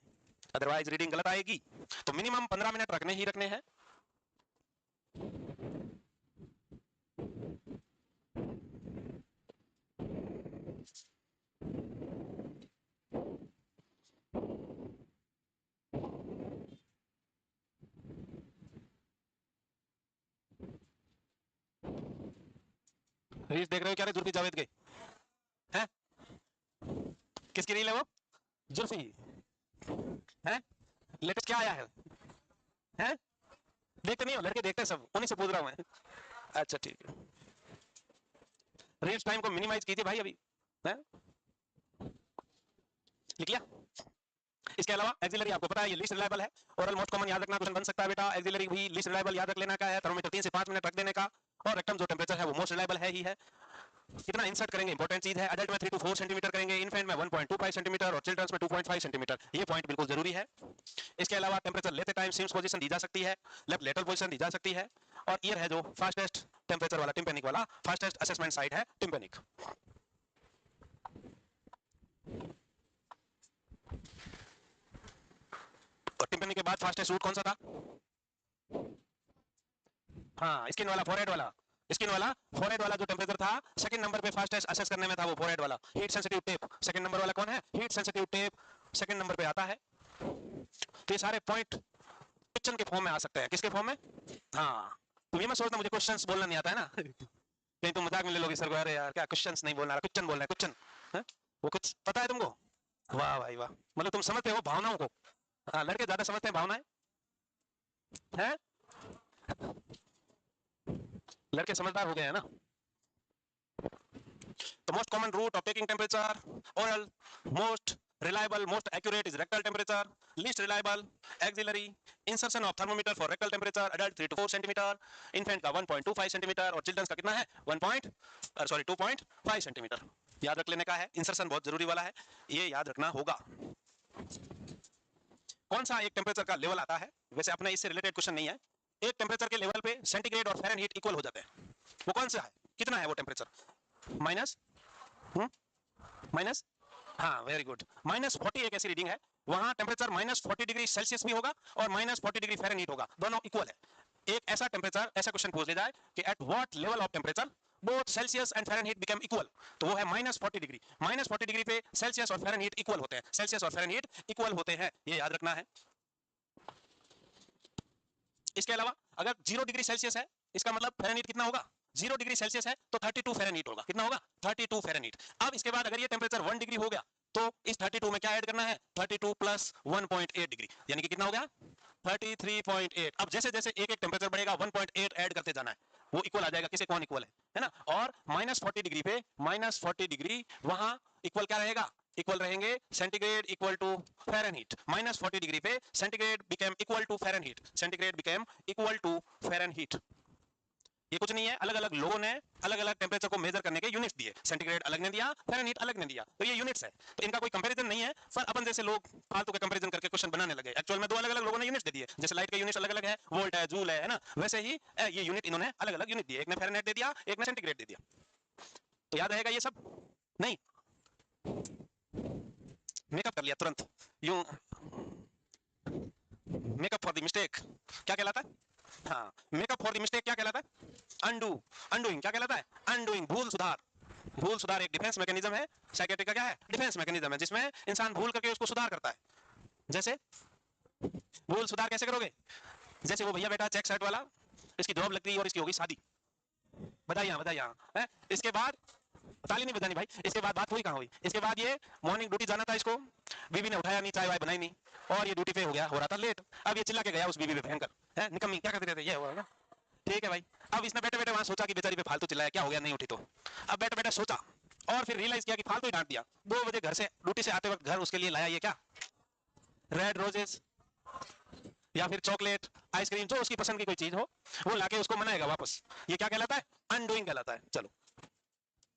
अदरवाइज रीडिंग गलत आएगी। तो मिनिमम 15 मिनट रखने ही रखने हैं। रील्स देख रहे हो क्या रे जुल्फी जावेद के? हैं? किसकी रील है वो? जुल्फी? हैं? लेटेस्ट क्या आया है? हैं? देखते नहीं हो? लड़के देखते हैं सब, उन्हीं से पूछ रहा हूं मैं। अच्छा ठीक है। रील्स टाइम को मिनिमाइज कीजिए भाई अभी। हैं? लिख लिया? इसके अलावा एक्सिलरी आपको पता है ये लीस्ट रिलायबल है। ओरल मोस्ट कॉमन याद रखना क्वेश्चन बन सकता है बेटा। एक्सिलरी भी लीस्ट रिलायबल याद रख लेना का है। थर्मोमीटर 3 से 5 मिनट रख देने का। और रेक्टम जो टेम्परेचर है वो मोस्ट रिलायबल है ही है। कितना इंसर्ट करेंगे इंपॉर्टेंट चीज है। एडल्ट में 3 to 4 सेंटीमीटर करेंगे, इन्फेंट में 1.25 सेंटीमीटर और चिल्ड्रंस में 2.5 सेंटीमीटर। ये पॉइंट बिल्कुल जरूरी है। इसके अलावा टेम्परेचर लेते टाइम सिम्स पोजीशन दी जा सकती है, लेफ्ट लेटरल पोजीशन दी जा सकती है। और ईयर है जो फास्टेस्ट टेम्परेचर वाला टिम्पेनिक वाला फास्टेस्ट असेसमेंट साइट है टिम्पेनिक। और टिम्पेनिक के बाद फास्टेस्ट रूट कौन सा था? हाँ, स्किन वाला, फोरहेड वाला। स्किन वाला फोरहेड वाला जो टेम्परेचर था सेकंड नंबर पे फास्टेस्ट असेस करने में था वो फोरहेड वाला। Heat sensitive tape second number वाला कौन है? Heat sensitive tape second number पे आता है। तो ये सारे पॉइंट क्वेश्चन के फॉर्म में आ सकते हैं। किसके फॉर्म में? हाँ, तुम ये मत सोचना मुझे क्वेश्चंस बोलना नहीं आता है ना। कहीं तुम मजाक में ले लोगे सर को, अरे यार क्या क्वेश्चंस नहीं बोलना, क्वेश्चन बोलना है क्वेश्चन। वो कुछ पता है तुमको? वाह भाई वाह, मतलब तुम समझते हो भावनाओं को। हाँ, लड़के ज्यादा समझते हैं भावनाएं। हैं? लड़के समझदार हो गए हैं ना। The most common route of taking temperature, oral, most reliable, most accurate is rectal temperature, least reliable, axillary, insertion of thermometer for rectal temperature, adult 3 to 4 centimeter, infant का 1.25 centimeter और children's का कितना है? 2.5 centimeter। याद रख लेने का है, इंसर्शन बहुत जरूरी वाला है, ये याद रखना होगा। कौन सा एक टेम्परेचर का लेवल आता है? वैसे अपने इससे रिलेटेड क्वेश्चन नहीं है। एक टेम्परेचर के लेवल पे सेंटीग्रेड और फ़ारेनहीट इक्वल हो जाते हैं। वो कौन सा है? कितना है वो टेम्परेचर? माइनस माइनस हाँ वेरी गुड, -40 एक ऐसी रीडिंग है वहां टेम्परेचर -40 डिग्री सेल्सियस भी होगा और -40 डिग्री फ़ारेनहीट होगा, दोनों इक्वल है। एक ऐसा टेम्परेचर, ऐसा क्वेश्चन पूछ लिया जाए कि at what level of temperature both Celsius and Fahrenheit become equal, तो वो है -40 डिग्री। -40 डिग्री पे सेल्सियस और फ़ारेनहीट इक्वल होते हैं, सेल्सियस और फ़ारेनहीट इक्वल होते हैं, ये याद रखना है। इसके अलावा अगर 0 डिग्री सेल्सियस है, इसका मतलब फ़ारेनहीट कितना होगा? 0 डिग्री सेल्सियस है तो 32 फ़ारेनहीट होगा। कितना होगा? 32 फ़ारेनहीट। अब इसके बाद अगर ये टेम्परेचर 1 डिग्री हो गया तो इस 32 में क्या ऐड करना है? 32 प्लस 1.8 डिग्री, यानी कि कितना हो गया? 33.8। अब जैसे जैसे एक एक टेम्परेचर बढ़ेगा 1.8 ऐड करते जाना है, वो इक्वल आ जाएगा। किसे? कौन इक्वल है ना? और -40 डिग्री पे -40 डिग्री वहां इक्वल क्या रहेगा? इक्वल रहेंगे centigrade equal to Fahrenheit. -40 degree पे centigrade became equal to Fahrenheit, centigrade became equal to Fahrenheit. ये कुछ नहीं है, अलग अलग लोगों ने अलग अलग टेम्परेचर को मेजर करने के यूनिट्स दिए, सेंटीग्रेड अलग ने दिया, फ़ारेनहीट अलग ने दिया, तो ये यूनिट्स है। तो इनका कोई कंपैरिजन नहीं है, पर अपन जैसे लोग फालतू के कंपैरिजन करके क्वेश्चन बनाने लगे। एक्चुअल में दो अलग अलग लोगों ने यूनिट्स दे दिए, जैसे लाइट के यूनिट्स अलग अलग है, वोल्ट है, जूल है ना, वैसे ही ये यूनिट इन्होंने अलग अलग यूनिट दिए, एक ने फ़ारेनहीट दे दिया, एक ने सेंटीग्रेड दे दिया। तो याद रहेगा ये सब? नहीं, मेकअप कर लिया तुरंत यूं, मेकअप फॉर द मिस्टेक क्या कहलाता है? हाँ, मेकअप फॉर द मिस्टेक क्या कहलाता है? अनडू, अनडूइंग क्या कहलाता है? अनडूइंग, भूल सुधार। भूल सुधार एक डिफेंस मैकेनिज्म है, साइकेट्रिक का क्या है? डिफेंस मैकेनिज्म है, जिसमें इंसान भूल करके उसको सुधार करता है। जैसे भूल सुधार कैसे करोगे? जैसे वो भैया बेटा चेक शर्ट वाला, इसकी जॉब लग गई और इसकी होगी शादी, बधाइयां बधाइयां है। इसके बाद ताली नहीं बजानी भाई, इसके बाद बात हुई कहां हुई? इसके बाद ये मॉर्निंग ड्यूटी जाना था इसको, बीवी ने उठाया नहीं, चाय वाय बनाई नहीं, और ये ड्यूटी पे हो गया, हो रहा था लेट। अब ये चिल्ला के गया उस बीवी पे भयंकर, है निकम्मी क्या करते रहते, ये हुआ ना। ठीक है भाई, अब इसने बैठे बैठे वहां सोचा कि बेचारी पे फालतू चिल्लाया, क्या हो गया नहीं उठी तो। अब बैठे बैठे सोचा और फिर रियलाइज किया कि फालतू ही डांट दिया। 2 बजे घर से ड्यूटी से आते वक्त घर उसके लिए लाया ये क्या? रेड रोजेस या फिर चॉकलेट, आइसक्रीम, जो उसकी पसंद की कोई चीज हो, वो लाके उसको मनाएगा वापस। ये क्या कहलाता है? अनडूइंग कहलाता है। चलो,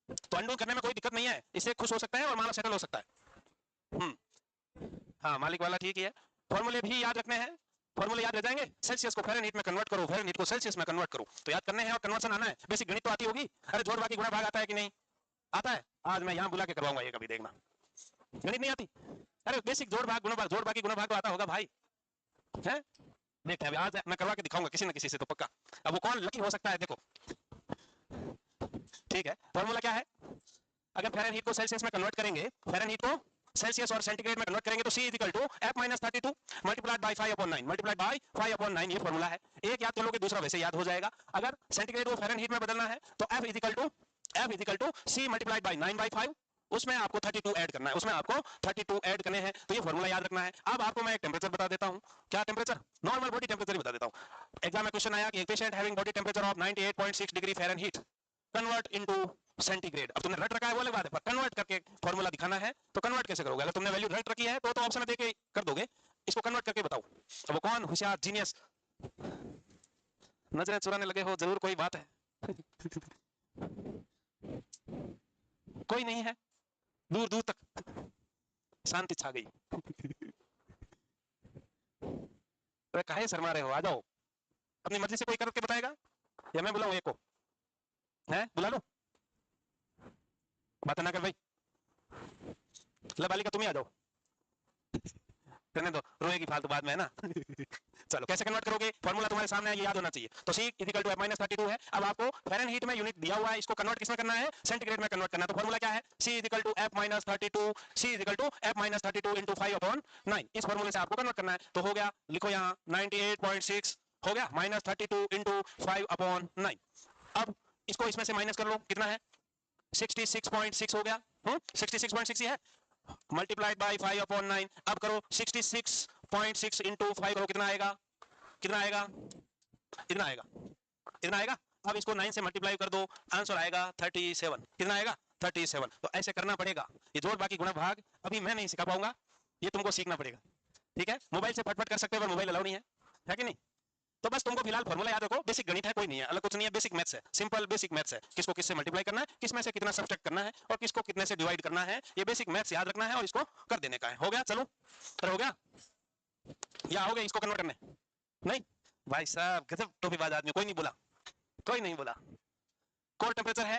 तो अनडू करने में कोई दिक्कत नहीं है, इससे खुश हो सकता है और मामला सेटल हो सकता है। हाँ, मालिक वाला ठीक ही है। फॉर्मूले भी याद रखने हैं, फॉर्मूले याद रह जाएंगे। सेल्सियस को फ़ारेनहीट में कन्वर्ट करो, फ़ारेनहीट को सेल्सियस में कन्वर्ट करो, तो याद करने हैं और कन्वर्शन आना है। बेसिक गणित तो आती होगी। अरे जोड़ बाकी गुणा भाग आता है कि नहीं? आता है। आज मैं यहाँ बुला के करवाऊंगा, ये कभी देखना। गणित नहीं आती? अरे बेसिक जोड़ भाग गुणा भाग, जोड़ बाकी गुणा भाग तो आता होगा भाई, है? देखते हैं, आज मैं करवा के दिखाऊंगा किसी ना किसी से तो पक्का। अब वो कौन लकी हो सकता है, देखो ठीक है। फॉर्मूला क्या है, अगर फ़ारेनहीट को सेल्सियस में कन्वर्ट करेंगे, फ़ारेनहीट को सेल्सियस और सेंटीग्रेड में कन्वर्ट करेंगे तो C is equal to F minus 32 multiplied by 5/9 multiplied by 5/9, ये फॉर्मूला है। एक याद कर लोगे दूसरा वैसे याद हो जाएगा। अगर सेंटीग्रेड को फ़ारेनहीट में बदलना है तो F is equal to C multiplied by 9/5, उसमें आपको 32 ऐड करना है, उसमें आपको 32 ऐड करने हैं, तो ये फॉर्मूला याद रखना है। अब आपको मैं एक टेंपरेचर बता देता हूं, क्या टेंपरेचर, नॉर्मल बॉडी टेंपरेचर ही बता देता हूं। एग्जाम में क्वेश्चन आया कि एक patient having body temperature of 98.6 degree Fahrenheit convert into centigrade. अब तुमने रट रखा है वो अलग बात है, पर कन्वर्ट करके फॉर्मूला दिखाना है तो कन्वर्ट कैसे करोगे, अगर तुमने वैल्यू रट रखी है तो ऑप्शन में देके कर दोगे, इसको कन्वर्ट करके बताओ। अब वो कौन होशियार जीनियस, नजरें चुराने लगे हो, जरूर कोई बात है। कोई नहीं है, दूर दूर तक शांति छा गई। अरे काहे शर्मा रहे हो, आ जाओ, अपनी मर्जी से कोई करके बताएगा या मैं बुलाऊं एक को, है बुला लो, बात ना कर भाई, बालिका तुम ही आ जाओ, करने दो, रोएगी फालतू बाद में, है ना। चलो कैसे कन्वर्ट करोगे, फॉर्मूला तुम्हारे सामने है, ये याद होना चाहिए। तो C equal to F minus 32 है। अब आपको फ़ारेनहीट में यूनिट दिया हुआ है, इसको कन्वर्ट किसमें करना है, सेंटीग्रेड में कन्वर्ट करना है। तो फॉर्मूला क्या है, C equal to F minus 32, C equal to F minus 32 into 5/9, इस फॉर्मूले से आपको कन्वर्ट करना है। तो हो गया, लिखो यहाँ 98.6 हो गया माइनस 32 इंटू 5/9। अब इसको इसमें से माइनस कर लो, कितना है 66.6 हो गया, 66.6 ही है, मल्टीप्लाइड बाई 5/9। अब करो 66.6 इंटू 5 करो, कितना आएगा, कितना आएगा, कितना आएगा, कितना आएगा। अब इसको 9 से मल्टीप्लाई कर दो, आंसर आएगा 37, कितना आएगा 37। तो ऐसे करना पड़ेगा, ये जोड़ बाकी गुणा भाग अभी मैं नहीं सिखा पाऊंगा, ये तुमको सीखना पड़ेगा, ठीक है। मोबाइल से फटफट कर सकते हो पर मोबाइल अलाउ नहीं है कि नहीं। तो बस तुमको फिलहाल फॉर्मूला याद रखो, बेसिक गणित है, कोई नहीं है, अलग कुछ नहीं है, बेसिक मैथ्स है, सिंपल बेसिक मैथ्स है। किसको किससे मल्टीप्लाई करना है, किसमें से कितना सब्ट्रैक्ट करना है और किसको कितने से डिवाइड करना है, ये बेसिक मैथ्स याद रखना है और इसको कर देने का है। हो गया, चलो हो गया या हो गया इसको कन्वर्ट करने, नहीं भाई साहब गजब टोपीबाज आदमी, कोई नहीं बोला, कोई नहीं बोला। कोर टेम्परेचर है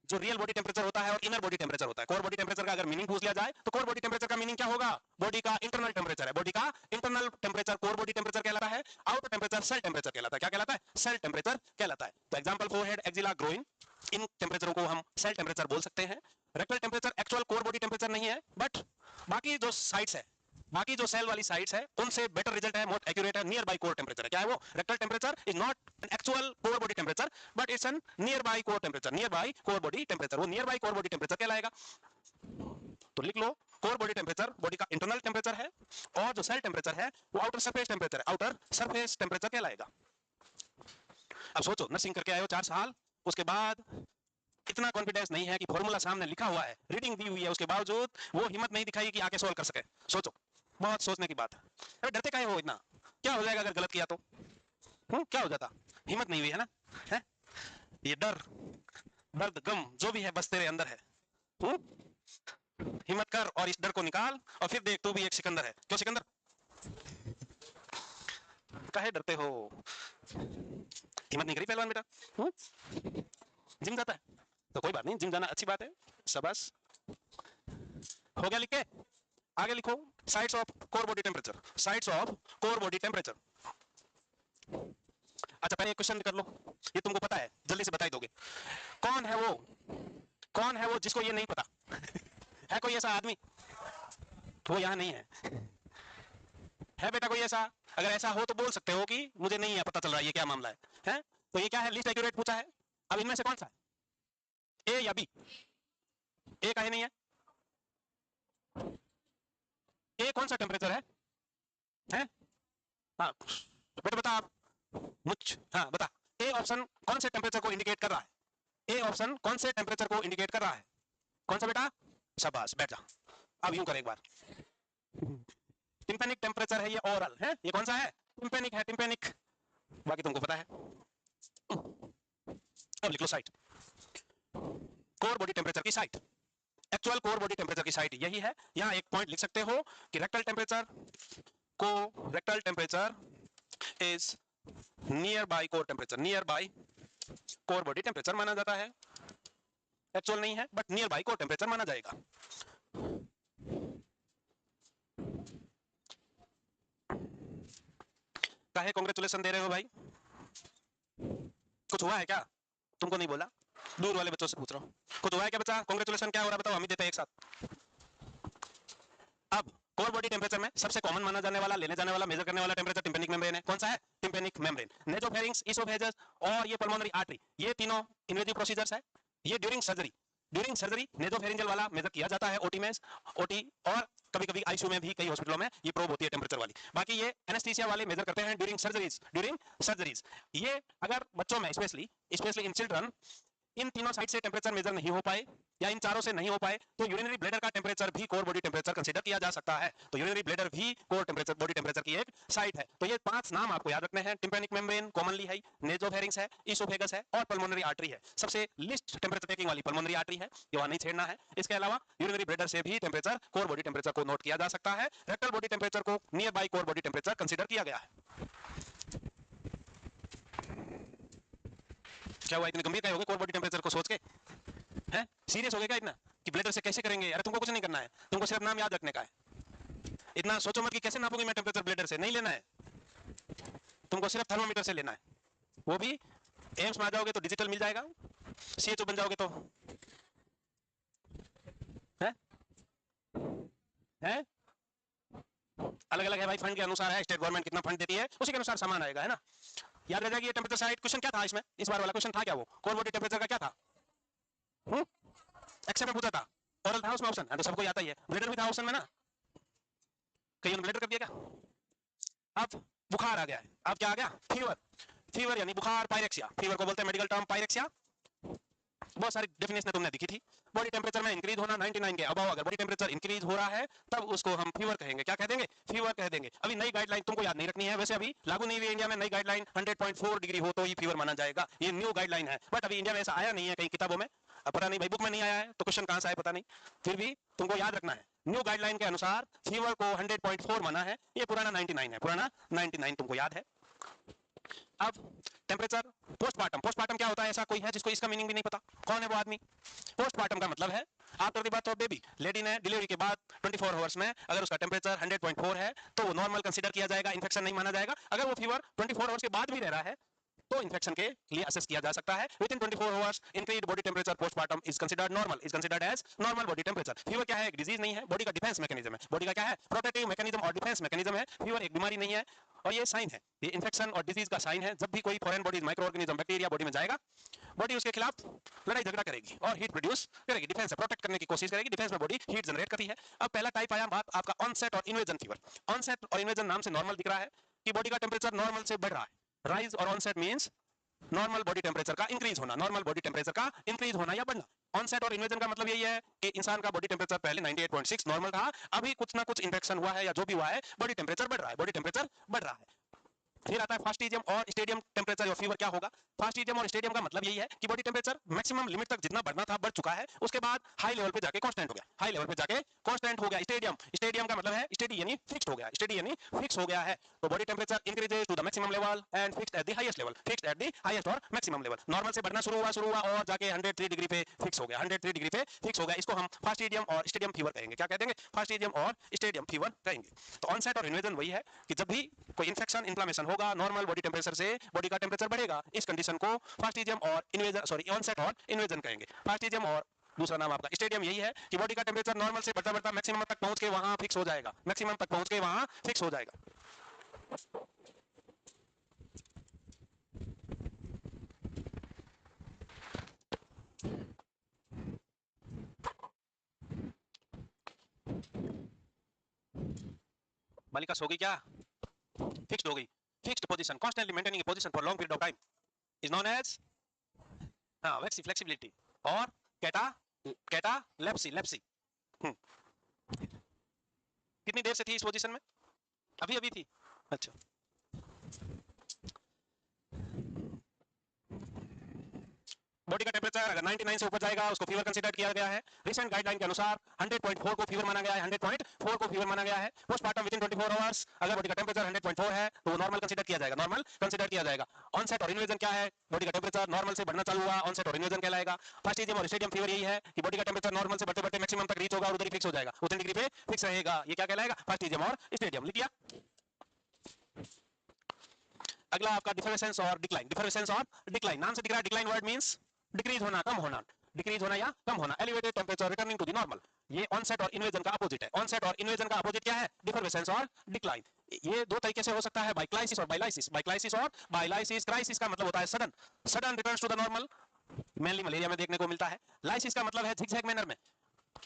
जो रियल बॉडी टेम्परेचर होता है और इनर बॉडी टेम्परेचर होता है। कोर बॉडी टेम्परेचर का अगर मीनिंग पूछ लिया जाए तो कोर बॉडी टेम्परेचर का मीनिंग क्या होगा, बॉडी का इंटरनल टेम्परेचर है, बॉडी का internal temperature core body temperature कहलाता है। आउटर टेम्परेचर सेल टेम्परेचर कहलाता है, क्या कहलाता है, सेल टेम्परेचर कहलाता है। तो एग्जांपल फोरहेड, एक्जिला, ग्रोइन, इन टेम्परेचरों को हम सेल टेम्परेचर बोल सकते हैं। Rectal temperature actual core body temperature नहीं है, बट बाकी जो साइट्स है, बाकी जो सेल वाली साइट्स है उनसे बेटर रिजल्ट है, मोर एक्यूरेट है, नियर बाई कोर टेम्परेचर है। क्या है वो, rectal temperature is not an actual core body temperature but it's an nearby core temperature, nearby core body temperature, वो nearby core body temperature कहलाएगा। तो लिख लो, कोर बॉडी टेम्परेचर बॉडी का इंटरनल टेम्परेचर है और जो shell temperature है वो आउटर सरफेस टेम्परेचर है, आउटर सरफेस टेम्परेचर कहलाएगा। अब सोचो, नर्सिंग करके आए हो 4 साल, उसके बाद इतना कॉन्फिडेंस नहीं है कि फॉर्मूला सामने लिखा हुआ है, रीडिंग दी हुई है, उसके बावजूद वो हिम्मत नहीं दिखाई कि आके सॉल्व कर सके। सोचो, बहुत सोचने की बात है। अरे डरते काहे हो इतना, क्या हो जाएगा अगर गलत किया तो, क्या हो जाता, हिम्मत नहीं हुई है ना, है ये डर, दर्द, गम जो भी है बस तेरे अंदर है। हिम्मत कर और इस डर को निकाल और फिर देख तू भी एक सिकंदर है। क्यों सिकंदर, काहे डरते हो, हिम्मत नहीं करी पहलवान बेटा, जिम जाता है तो कोई बात नहीं, जिम जाना अच्छी बात है, शाबाश। हो गया लिख के, आगे लिखो sites of core body temperature, sites of core body temperature. अच्छा पहले एक क्वेश्चन कर लो, ये तुमको पता है, जल्दी से बता ही दोगे। कौन है वो, कौन है वो जिसको ये नहीं पता, है कोई ऐसा आदमी, वो यहाँ नहीं है बेटा कोई ऐसा, अगर ऐसा हो तो बोल सकते हो कि मुझे नहीं है पता चल रहा है ये क्या मामला है? तो ये क्या है, लीस्ट एक्यूरेट पूछा है। अब इनमें से कौन सा है, ए या बी, ए काहे नहीं है, ए कौन सा टेम्परेचर है? हाँ बेटा बता आप, मुझ, हाँ बता, ए ऑप्शन कौन से टेम्परेचर को इंडिकेट कर रहा है, ए ऑप्शन कौन से टेम्परेचर को इंडिकेट कर रहा है, कौन सा बेटा, शाबाश बैठ जा। अब यूं कर एक बार, टिम्पेनिक टेम्परेचर है ये, ओरल है, ये कौन सा है, टिम्पेनिक है, टिम्पेनिक, बाकी तुमको पता है। अब लिख लो साइट, कोर बॉडी टेम्परेचर की site, actual core body temperature की साइट यही है। यहाँ एक पॉइंट लिख सकते हो कि रेक्टल टेम्परेचर को, rectal temperature is near by core temperature, nearby core body temperature माना जाता है, एक्चुअल नहीं है but near by core temperature माना जाएगा। काहे कांग्रेचुलेशन दे रहे हो भाई? कुछ हुआ है क्या? तुमको नहीं बोला, दूर वाले बच्चों से पूछ रहा हूँ, कुछ हुआ है क्या बच्चा? कांग्रेचुलेशन क्या हो रहा है बताओ, हम ही देते हैं एक साथ। अब कोर बॉडी टेम्परेचर में सबसे कॉमन माना जाने वाला, लेने जाने वाला, मेजर करने वाला टेम्परेचर टिम्पेनिक मेम्ब्रेन है। कौन सा है? Tympanic membrane. नेजोफेरिंक्स, इसोफेगस और ये पल्मोनरी आर्टरी, ये तीनों इन्वेजिव प्रोसीजर्स है। ये ड्यूरिंग सर्जरी नेजोफेरिंजियल वाला मेजर किया जाता है, ओटी में, ओटी और कभी कभी आईसीयू में भी कई हॉस्पिटलों में ये प्रोब होती है टेम्परेचर वाली। बाकी ये एनेस्थीसिया वाले मेजर करते हैं ड्यूरिंग सर्जरीज। ये अगर बच्चों में स्पेशली इन चिल्ड्रन इन तीनों साइड से टेम्परेचर मेजर नहीं हो पाए या इन चारों से नहीं हो पाए तो यूरिनरी ब्लैडर का टेम्परेचर भी कोर बॉडी टेम्परेचर कंसीडर किया जा सकता है। तो यूरिनरी ब्लैडर भी कोर टेम्परेचर बॉडी टेम्परेचर की एक साइट है। तो ये 5 नाम आपको याद रखने हैं। टिम्पेनिक मेम्ब्रेन कॉमनली है, नेजोफेरिंक्स है, इसोफेगस है और पल्मोनरी आर्टरी है। सबसे लिस्ट टेम्परेचर टेकिंग वाली पल्मोनरी आर्टरी है, ये वहां नहीं छेड़ना है। इसके अलावा यूरिनरी ब्लैडर से भी टेम्परेचर कोर बॉडी टेम्परेचर को नोट किया जा सकता है। रेक्टल बॉडी टेम्परेचर को near by core body temperature consider किया गया है। क्या हुआ, इतने गंभीर क्या हो गए कोर बॉडी टेम्परेचर को सोच के? हैं सीरियस हो गए क्या इतना कि ब्लैडर से कैसे करेंगे? अरे तुमको कुछ नहीं करना है, तुमको सिर्फ नाम याद रखने का है। इतना सोचो मत कि कैसे नापूंगी मैं टेम्परेचर, ब्लैडर से नहीं लेना है, तुमको सिर्फ थर्मोमीटर से लेना है। वो भी एम्स में आ जाओगे तो डिजिटल मिल जाएगा, सीएचओ बन जाओगे तो है है अलग अलग है भाई, फंड के अनुसार है, स्टेट गवर्नमेंट कितना फंड देती है उसी के अनुसार सामान आएगा, है ना। याद रह जाएगी ये टेम्परेचर साइड। क्वेश्चन क्या था इसमें, इस बार वाला क्वेश्चन था क्या? वो कोर बॉडी टेम्परेचर का क्या था? एक्सेप्ट में पूछा था, ओरल था उसमें ऑप्शन, तो सबको आता ही है। ब्लैडर भी था ऑप्शन में ना, कहीं ब्लैडर कर दिया क्या? अब बुखार आ गया है, अब क्या आ गया? फीवर यानी बुखार, पायरेक्सिया। फीवर को बोलते हैं मेडिकल टर्म पायरेक्सिया। बहुत सारी डेफिनेशन तुमने दिखी थी। बॉडी टेम्परेचर में इंक्रीज होना 99 के अबव, अगर बॉडी टेम्परेचर इंक्रीज हो रहा है तब उसको हम फीवर कहेंगे। क्या कह देंगे? फीवर कह देंगे। अभी नई गाइडलाइन तुमको याद नहीं रखनी है, वैसे अभी लागू नहीं हुई इंडिया में नई गाइडलाइन। 100.4 डिग्री हो तो ही फीवर माना जाएगा, ये न्यू गाइडलाइन है। बट अभी इंडिया में ऐसा आया नहीं है कहीं किताबों में, पता नहीं भाई बुक में नहीं आया है तो क्वेश्चन कहां से आया पता नहीं, फिर भी तुमको याद रखना है न्यू गाइडलाइन के अनुसार फीवर को 100.4 माना है, ये पुराना 99 है, पुराना 99 तुमको याद है। अब टेम्परेचर पोस्टमार्टम क्या होता है? ऐसा कोई है जिसको इसका मीनिंग भी नहीं पता? कौन है वो आदमी? पोस्टमार्टम का मतलब है after the birth of baby, lady ने डिलीवरी के बाद 24 आवर्स में अगर उसका टेम्परेचर 100.4 है तो वो नॉर्मल कंसीडर किया जाएगा, इन्फेक्शन नहीं माना जाएगा। अगर वो फीवर 24 आवर्स के बाद भी रह रहा है तो इन्फेक्शन के लिए असेस किया जा सकता है। Within 24 hours increased body temperature postmortem is considered normal, is considered as normal body temperature. Fever क्या है? एक डिजीज नहीं है, बॉडी का डिफेंस मैकेनिज्म है। बॉडी का क्या है? प्रोटेक्टिव मैकेनिज्म और डिफेंस मैकेनिज्म है। फीवर एक बीमारी नहीं है और ये साइन है, ये इन्फेक्शन और डिजीज का साइन है। जब भी कोई foreign body micro organism bacteria body में जाएगा, बॉडी उसके खिलाफ लड़ाई झगड़ा करेगी और हीट प्रोड्यूस करेगी, डिफेंस प्रोटेक्ट करने की कोशिश करेगी। डिफेंस में बॉडी हीट जनरेट करती है। अब पहला टाइप आया बात आपका ऑनसेट और इन्वेजन फीवर। ऑनसेट और इन्वेजन नाम से नॉर्मल दिख रहा है कि बॉडी का टेम्परेचर नॉर्मल से बढ़ रहा है, राइज और onset means normal body temperature का इंक्रीज होना, नॉर्मल बॉडी टेम्परेचर का इंक्रीज होना या बढ़ना। ऑनसेट और इन्वेजन का मतलब यही है कि इंसान का बॉडी टेम्परेचर पहले 98.6 नॉर्मल था, अभी कुछ ना कुछ इन्फेक्शन हुआ है या जो भी हुआ है बॉडी टेम्परेचर बढ़ रहा है, बॉडी टेम्परेचर बढ़ रहा है। फिर आता है फास्टिजियम और स्टेडियम टेम्परेचर और फीवर क्या होगा? फास्टिजियम और स्टेडियम का मतलब यही है कि बॉडी टेम्परेचर मैक्सिमम लिमिट तक जितना बढ़ना था बढ़ चुका है, उसके बाद हाई लेवल पे जाके कांस्टेंट हो गया, हाई लेवल पे जाके कांस्टेंट हो गया। स्टेडियम का मतलब है स्टेडी यानी फिक्स्ड हो गया, स्टेडी यानी फिक्स हो गया है। तो body temperature increases to the maximum level and fixed at the highest level, fixed at the highest और मैक्सिमम लेवल। नॉर्मल से बढ़ना शुरू हुआ और जाके 103 डिग्री पे फिक्स हो गया, 103 डिग्री पे फिक्स हो गया। इसको हम फास्टिजियम और स्टेडियम फीवर कहेंगे। क्या कह देंगे? फास्टिजियम और स्टेडियम फीवर कहेंगे। तो ऑनसेट और इन्वेजन वही है कि जब भी कोई इंफेक्शन इन्फ्लेमेशन होगा, नॉर्मल बॉडी टेम्परेचर से बॉडी का टेम्परेचर बढ़ेगा, इस कंडीशन को फास्टिजियम और इन्वेजन ऑनसेट और इन्वेजन कहेंगे। फास्टिजियम और दूसरा नाम आपका स्टेडियम यही है कि बॉडी का टेम्परेचर नॉर्मल से बढ़ता बढ़ता मैक्सिमम तक पहुंच के वहां फिक्स हो जाएगा, मैक्सिमम तक पहुंच के वहां फिक्स हो जाएगा। मालिका सो गई क्या? फिक्स्ड हो गई, fixed position, constantly maintaining a position for long period of time is known as waxy flexibility और कैटालेप्सी। कितनी देर से थी इस पोजीशन में? अभी अभी थी। अच्छा, बॉडी का टेम्परेचर अगर 99 से ऊपर जाएगा उसको फीवर कंसीडर किया गया है। रिसेंट गाइडलाइन के अनुसार 100.4 को फीवर माना गया है, 100.4 को फीवर माना गया है। पोस्टमार्टम विद इन 24 आवर्स अगर बॉडी का टेम्परेचर 100.4 है तो वो नॉर्मल कंसीडर किया जाएगा, नॉर्मल कंसीडर किया जाएगा। ऑनसेट और इन्वेजन क्या है? बॉडी का टेम्परेचर नॉर्मल से बढ़ना चालू हुआ, ऑनसेट और इन्वेजन कहलाएगा। फास्टिजियम और स्टेडियम फीवर यही है कि बॉडी का टेम्परेचर नॉर्मल से बढ़ते बढ़ते मैक्सिमम तक रीच होगा और उधर ही फिक्स हो जाएगा, उतनी डिग्री पे फिक्स रहेगा। ये क्या कहलाएगा? फास्टिजियम और स्टेडियम। लिख दिया? अगला आपका डिफरेंसेंस और डिक्लाइन, डिफरेंसेंस और डिक्लाइन, नाम से दिख रहा है डिक्लाइन वर्ड मींस डिक्रीज होना, कम होना, डिक्रीज होना या कम होना। Elevated temperature returning to the normal, ये ऑनसेट और इन्वेजन का अपोजिट है। ऑनसेट और इन्वेजन का अपोजिट क्या है? डिफरेंसेंस और डिक्लाइन। ये दो तरीके से हो सकता है, बाय क्राइसिस और बायलाइसिस। बायलाइसिस और बायलाइसिस, क्राइसिस का मतलब होता है sudden, sudden returns to the normal, mainly malaria में देखने को मिलता है। लाइसिस का मतलब है झिगझैग मैनर में,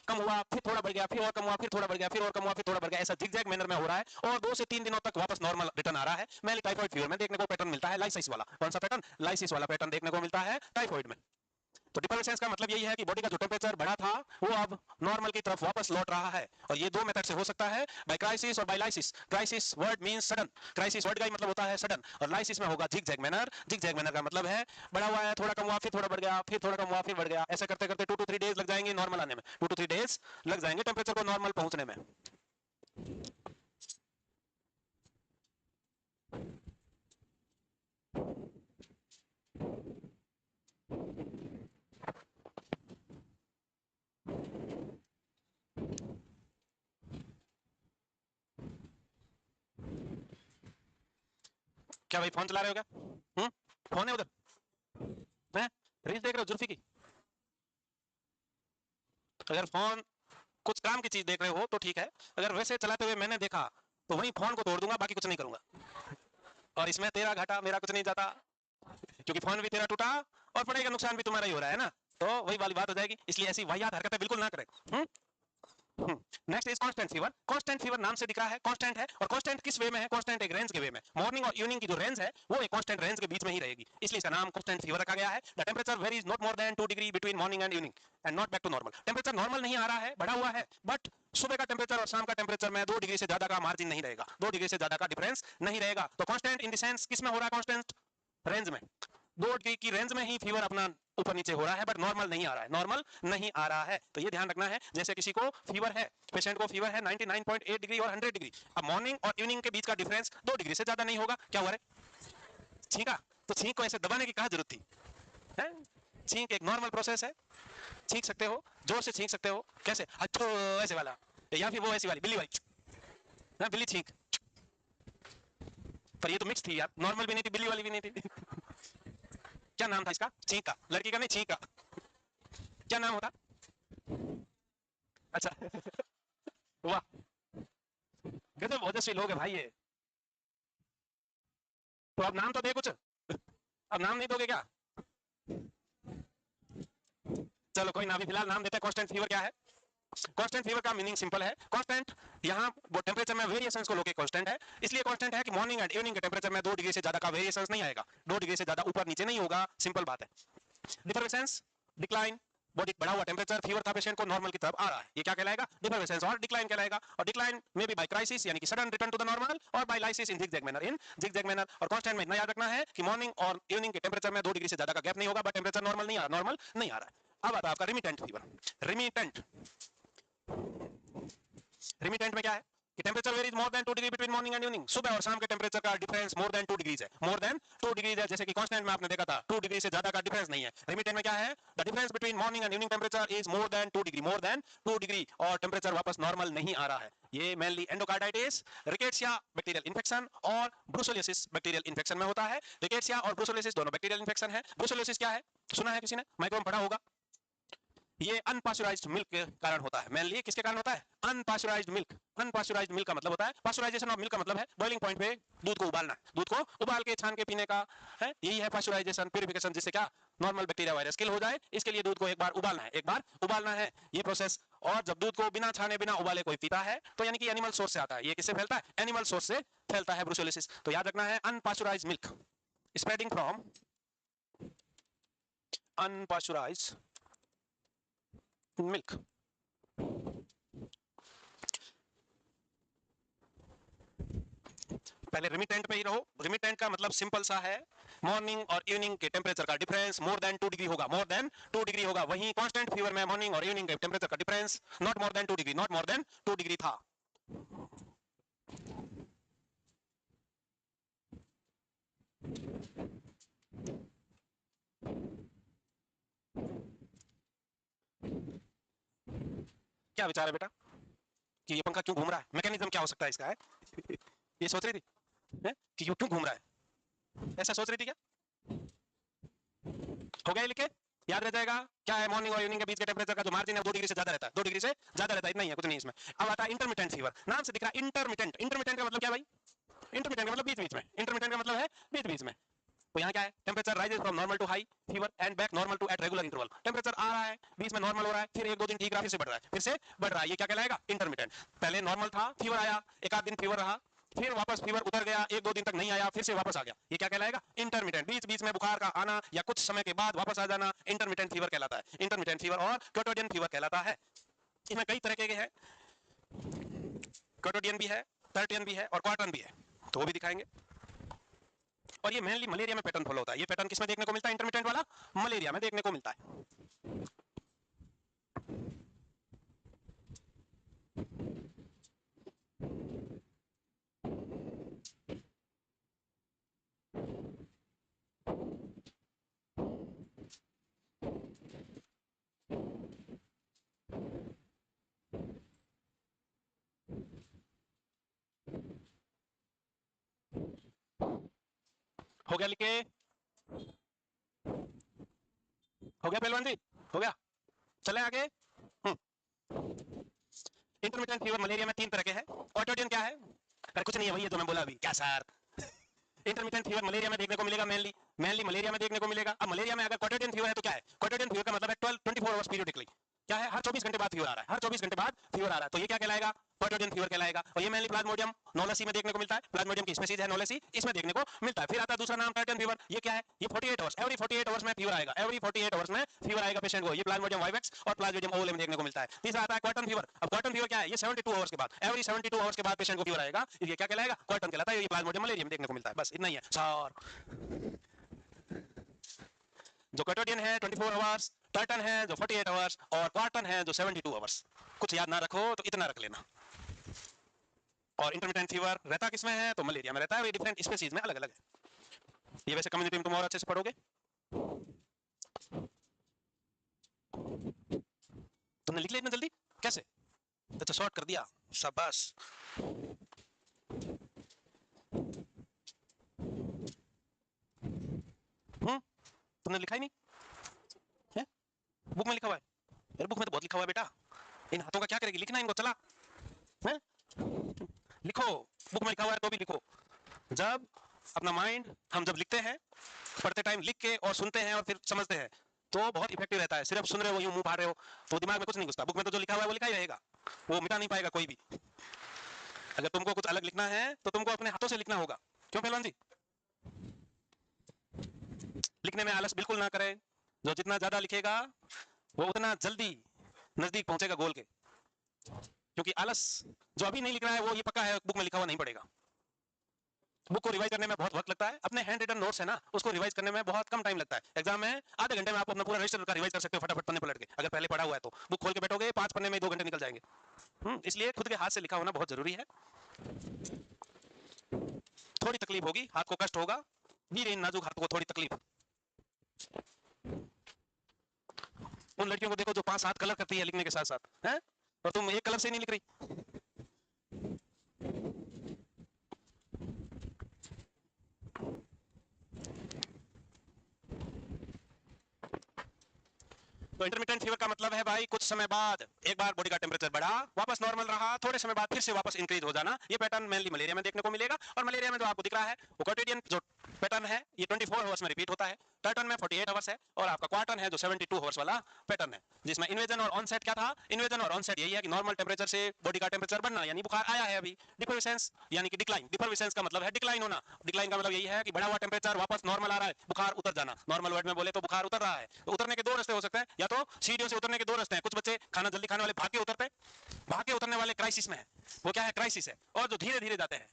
कम हुआ फिर थोड़ा बढ़ गया, फिर और कम हुआ, फिर थोड़ा बढ़ गया, फिर और कम हुआ, फिर थोड़ा बढ़ गया, ऐसा जिगजैग मैनर में हो रहा है और 2 से 3 दिनों तक वापस नॉर्मल रिटर्न आ रहा है। मेनली टाइफाइड फीवर में देखने को पैटर्न मिलता है, लाइसिस वाला। कौन सा पैटर्न? लाइसिस वाला पैटर्न देखने को मिलता है टाइफाइड में। तो डिफरेंसेंस का मतलब यही है कि बॉडी का जो टेंपरेचर बढ़ा था वो अब नॉर्मल की तरफ वापस लौट रहा है। और ये दो मेथड से हो सकता है, बाय क्राइसिस और by lysis. Crisis word means sudden, crisis word का ही मतलब होता है सडन, और लाइसिस में होगा जिगजैग मैनर। जिगजैग मैनर का मतलब है बढ़ा हुआ है, थोड़ा कम हुआ, फिर थोड़ा बढ़ गया, फिर थोड़ा कम हुआ, फिर बढ़ गया, ऐसा करते करते 2 to 3 डेज लग जाएंगे नॉर्मल आने में। 2 to 3 डेज लग जाएंगे टेंपरेचर को नॉर्मल पहुंचने में। क्या भाई फोन चला रहे हो क्या? फोन है उधर? मैं रील्स देख रहे हो जुल्फी की? अगर फोन कुछ काम की चीज देख रहे हो तो ठीक है, अगर वैसे चलाते हुए मैंने देखा तो वही फोन को तोड़ दूंगा, बाकी कुछ नहीं करूंगा। और इसमें तेरा घाटा, मेरा कुछ नहीं जाता, क्योंकि फोन भी तेरा टूटा और पड़ेगा, नुकसान भी तुम्हारा ही हो रहा है ना। तो वही वाली बात हो जाएगी, इसलिए ऐसी वाहियात हरकतें बिल्कुल ना करें। Next is constant fever. Constant fever नाम से दिख रहा है कांस्टेंट है, और कांस्टेंट किस वे में है? कांस्टेंट एक रेंज के वे में। मॉर्निंग और इवनिंग की जो रेंज है वो एक कांस्टेंट रेंज के बीच में ही रहेगी, इसलिए इसका नाम कांस्टेंट फीवर रखा गया है। The temperature varies not more than 2 degree between morning and evening and not back to normal. Temperature normal नहीं आ रहा है, बढ़ा हुआ है, बट सुबह का टेंपरेचर और शाम का टेंपरेचर में 2 डिग्री से ज्यादा का मार्जिन नहीं रहेगा, 2 डिग्री से ज्यादा का डिफरेंस नहीं रहेगा। तो कांस्टेंट इन द सेंस किस में हो रहा है? कांस्टेंट रेंज में, 2 डिग्री की रेंज में ही फीवर अपना ऊपर नीचे हो रहा है, बट नॉर्मल नहीं आ रहा है, नॉर्मल नहीं आ रहा है। तो ये ध्यान रखना है, जैसे किसी को फीवर है, पेशेंट को फीवर है 99.8 डिग्री और 100 डिग्री, अब मॉर्निंग और इवनिंग के बीच का डिफरेंस 2 डिग्री से ज्यादा नहीं होगा। क्या हुआ रे? छींका? तो छींक को ऐसे दबाने की क्या जरूरत थी? है? छींक एक नॉर्मल प्रोसेस है, छींक सकते हो, जोर से छींक सकते हो। कैसे? अच्छो ऐसे वाला, या फिर वो ऐसी वाली बिल्ली वाली, ना बिल्ली छींक। पर ये तो मिक्स थी यार, नॉर्मल भी नहीं थी, बिल्ली वाली भी नहीं थी। क्या नाम था इसका? छींक का, लड़की का नहीं, छींक का। क्या नाम होता? अच्छा। वाह, गजब ओजस्वी लोग है भाई ये। तो अब नाम तो दे कुछ, अब नाम नहीं दोगे क्या? चलो कोई ना, अभी फिलहाल नाम देते हैं। कांस्टेंट फीवर क्या है? कांस्टेंट फीवर का मीनिंग सिंपल है। कांस्टेंट यहाँ वो टेंपरेचर में वेरिएशंस को लेके कांस्टेंट है, इसलिए कांस्टेंट है कि मॉर्निंग एंड इवनिंग के टेंपरेचर में 2 डिग्री से ज्यादा का वेरिएशंस नहीं आएगा, 2 डिग्री से ज्यादा ऊपर नीचे नहीं होगा, सिंपल बात है। डिफरेंसेंस, डिक्लाइन, बॉडी बढ़ा हुआ टेंपरेचर, फीवर था पेशेंट को, नॉर्मल की तरफ आ रहा है, ये क्या कहलाएगा? डिफरेंसेंस और डिक्लाइन कहलाएगा। और डिक्लाइन में भी बाय क्राइसिस यानी कि sudden return to the normal, और by lysis in zigzag manner, in zigzag manner. और कांस्टेंट में इतना याद रखना है कि मॉर्निंग और इवनिंग के टेंपरेचर में 2 डिग्री से ज्यादा का गैप नहीं होगा, बट टेंपरेचर नॉर्मल नहीं आ रहा, नॉर्मल नहीं आ रहा है। अब आता है आपका रिमिटेंट फीवर। रिमिटेंट, रिमिटेंट में क्या है कि temperature varies more than 2 degree between morning and evening, सुबह और शाम के टेंपरेचर का डिफरेंस मोर देन 2 डिग्रीज है, मोर देन 2 डिग्रीज है। जैसे कि कांस्टेंट में आपने देखा था 2 डिग्री से ज्यादा का डिफरेंस नहीं है। रिमिटेंट में क्या है? The difference between morning and evening temperature is more than 2 degree, more than 2 degree, और टेंपरेचर वापस नॉर्मल नहीं आ रहा है। ये mainly endocarditis, rickettsia bacterial infection और ब्रुसेलोसिस बैक्टीरियल इन्फेक्शन में होता है। रिकेट्सिया और ब्रुसेलोसिस दोनों बैक्टीरियल इन्फेक्शन है। ब्रुसेलोसिस क्या है? सुना है किसी ने? माइक्रो में पढ़ा होगा। ये अनपास्चराइज्ड मिल्क के कारण होता है। मेनली किसके कारण होता है? Unpasteurised milk. अनपास्चराइज्ड मिल्क का मतलब होता है, पास्चराइजेशन ऑफ मिल्क का मतलब है बॉइलिंग पॉइंट पे दूध को उबालना, दूध को उबाल के छान के पीने का है, यही है पास्चराइजेशन, प्यूरिफिकेशन, जिससे क्या नॉर्मल बैक्टीरिया वायरस किल हो जाए, इसके लिए दूध को एक बार उबालना है, एक बार उबालना है, ये प्रोसेस। और जब दूध को बिना छाने बिना उबाले कोई पीता है तो यानी कि एनिमल सोर्स से आता है। ये किससे फैलता है? एनिमल सोर्स से फैलता है ब्रुसेलोसिस। तो याद रखना है, unpasteurised milk spreading from unpasteurised milk. पहले रिमिटेंट पे ही रहो। रिमिटेंट का मतलब सिंपल सा है, मॉर्निंग और इवनिंग के टेंपरेचर का डिफरेंस मोर देन 2 डिग्री होगा, मोर देन 2 डिग्री होगा। वहीं कांस्टेंट फीवर में मॉर्निंग और इवनिंग के टेंपरेचर का difference not more than 2 degree, not more than 2 degree था। क्या विचार है बेटा कि ये पंखा क्यों घूम रहा है? मैकेनिज्म क्या हो सकता है इसका? है ये सोच रही थी है? कि ये क्यों घूम रहा है? ऐसा सोच रही थी क्या? हो गया लिखे, याद रह जाएगा। क्या है, मॉर्निंग और इवनिंग के बीच के टेम्परेचर का जो मार्जिन है 2 डिग्री से ज्यादा रहता है, 2 डिग्री से ज्यादा रहता है, इतना ही है, कुछ नहीं इसमें। अब आता है इंटरमिटेंट फीवर, नाम से दिख रहा है इंटरमिटेंट। इंटरमिटेंट का मतलब क्या भाई? इंटरमिटेंट का मतलब बीच बीच में, इंटरमिटेंट का मतलब है बीच बीच में। तो यहाँ क्या है, temperature rises from normal to high fever and back normal to at regular interval. Temperature आ रहा है, बीच में नॉर्मल हो रहा है, फिर एक दो दिन ठीक रहा, फिर से बढ़ रहा है, फिर से बढ़ रहा है, ये क्या कहलाएगा? इंटरमिटेंट। पहले नॉर्मल था, फीवर आया, एक आध दिन फीवर रहा, फिर वापस फीवर उतर गया, एक दो दिन तक नहीं आया, फिर से वापस आ गया, ये क्या कहलाएगा? इंटरमिटेंट। बीच बीच में बुखार का आना या कुछ समय के बाद वापस आ जाना इंटरमिटेंट फीवर कहलाता है। इंटरमिटेंट फीवर और क्योटोडियन फीवर कहलाता है। इसमें कई तरह के हैं, क्योटोडियन भी है, टर्टियन भी है और क्वार्टन भी है, तो वो भी दिखाएंगे। और ये मेनली मलेरिया में पैटर्न फॉलो होता है। ये पैटर्न किसमें देखने को मिलता है? इंटरमिटेंट वाला मलेरिया में देखने को मिलता है। हो गया लिखे? हो गया पहलवान जी? हो गया? चले आगे। इंटरमिटेंट फीवर मलेरिया में 3 तरह के हैं। क्वार्टोडियन क्या है? अरे कुछ नहीं है, वही है जो मैं बोला अभी। क्या सर? इंटरमिटेंट फीवर मलेरिया में देखने को मिलेगा, मेनली मेनली मलेरिया में देखने को मिलेगा। अब मलेरिया में अगर क्वार्टोडियन फीवर है तो क्या है? क्वार्टोडियन फीवर का मतलब है 24 आवर्स पीरियडिकली। क्या है? हर 24 घंटे बाद फीवर आ रहा है, हर 24 घंटे बाद फीवर आ रहा है, तो ये क्या कहलाएगा? क्वार्टोडियन फीवर कहलाएगा। और ये मेनली प्लाज्मोडियम नोलेसी में देखने को मिलता है। प्लाज्मोडियम की स्पीशीज है नोलेसी, इसमें देखने को मिलता है। फिर आता है दूसरा नाम टर्टन फीवर। ये क्या है? ये 48 आवर्स, एवरी 48 आवर्स में फीवर आएगा, एवरी 48 आवर्स में फीवर आएगा पेशेंट को। ये प्लाज्मोडियम वाइवेक्स और प्लाज्मोडियम ओवले में देखने को मिलता है। तीसरा आता है क्वार्टन फीवर। अब क्वार्टन फीवर क्या है? ये 72 आवर्स के बाद, एवरी 72 आवर्स के बाद पेशेंट को फीवर आएगा, ये क्या कहलाएगा? क्वार्टन कहलाता है। ये प्लाज्मोडियम मलेरिया में देखने को मिलता है। बस इतना ही है सर। जो क्वार्टोडियन है 24 आवर्स, टर्टन है जो 48 आवर्स और क्वार्टन है जो 72 आवर्स। कुछ याद ना रखो तो इतना रख लेना। और इंटरमिटेंट फीवर रहता किसमें है? तो मलेरिया में रहता है। ये डिफरेंट स्पीशीज में अलग अलग है। ये वैसे कम्युनिटी में तुम और अच्छे से पढ़ोगे। तुमने लिख लिया इतना जल्दी कैसे? अच्छा शॉर्ट कर दिया, शाबाश। तुमने लिखा ही नहीं है? बुक में लिखा हुआ है यार, बुक में तो बहुत लिखा हुआ है बेटा। इन हाथों का क्या करेगी? लिखना इनको, चला है? लिखो, बुक में लिखा हुआ है तो भी लिखो। जब अपना माइंड हम जब लिखते हैं, पढ़ते टाइम लिख के और सुनते हैं और फिर समझते हैं तो बहुत इफेक्टिव रहता है। सिर्फ सुन रहे हो, यूं मुंह फाड़ रहे हो तो दिमाग में कुछ नहीं घुसता। बुक में तो जो लिखा हुआ है वो लिखा ही रहेगा, वो मिटा नहीं पाएगा कोई भी। अगर तुमको कुछ अलग लिखना है तो तुमको अपने हाथों से लिखना होगा। क्यों पहलवान जी? लिखने में आलस बिल्कुल ना करें। जो जितना ज्यादा लिखेगा वो उतना जल्दी नजदीक पहुंचेगा गोल के। क्योंकि आलस, जो अभी नहीं लिख रहा है वो ये पक्का है बुक में लिखा हुआ नहीं पड़ेगा। बुक को रिवाइज करने में बहुत वक्त लगता है। अपने हैंड रिटन नोट्स है ना, उसको रिवाइज करने में बहुत कम टाइम लगता है। एग्जाम में आधे घंटे में आप अपना पूरा रजिस्टर का रिवाइज कर सकते हो फटाफट पन्ने पलट के। अगर पहले पढ़ा हुआ है तो बुक खोल के बैठोगे 5 पन्ने में 2 घंटे निकल जाएंगे। इसलिए खुद के हाथ से लिखा होना बहुत जरूरी है। थोड़ी तकलीफ होगी, हाथ को कष्ट होगा, धीरे नाजुक हाथ को थोड़ी तकलीफ। उन लड़कियों को देखो जो 5-7 कलर करती है लिखने के साथ साथ, है? और तुम एक कलर से नहीं लिख रही। तो इंटरमिटेंट फीवर का मतलब है भाई कुछ समय बाद एक बार बॉडी का टेम्परेचर बढ़ा, वापस नॉर्मल रहा, थोड़े समय बाद फिर से वापस इंक्रीज हो जाना। ये पैटर्न मेनली मलेरिया में देखने को मिलेगा। और मलेरिया में जो आपको दिख रहा है वो क्वार्टेरियन जो पैटर्न है ये 24 आवर्स में रिपीट होता है। टर्टन में 48 आवर्स है और आपका क्वार्टन है जो 72 आवर्स वाला पैटर्न है, जिसमें इन्वेजन और ऑनसेट क्या था? इन्वेजन और ऑनसेट यही है कि नॉर्मल टेम्परेचर से बॉडी का टेम्परेचर बढ़ना, यानी बुखार आया है अभी। डिफरविसेंस यानी कि डिक्लाइन, डिफरविसेंस का मतलब है डिक्लाइन होना। डिक्लाइन का मतलब यही है कि बढ़ा हुआ टेम्परेचर वापस नॉर्मल आ रहा है, बुखार उतर जाना। नॉर्मल वर्ड में बोले तो बुखार उतर रहा है। तो उतरने के दो रास्ते हो सकते हैं, या तो सीढ़ियों से उतरने के दो रास्ते हैं। कुछ बच्चे खाना जल्दी खाने वाले भाग के उतरते हैं, भाग के उतरने वाले क्राइसिस में है, वो क्या है? क्राइसिस है। और जो धीरे धीरे जाते हैं,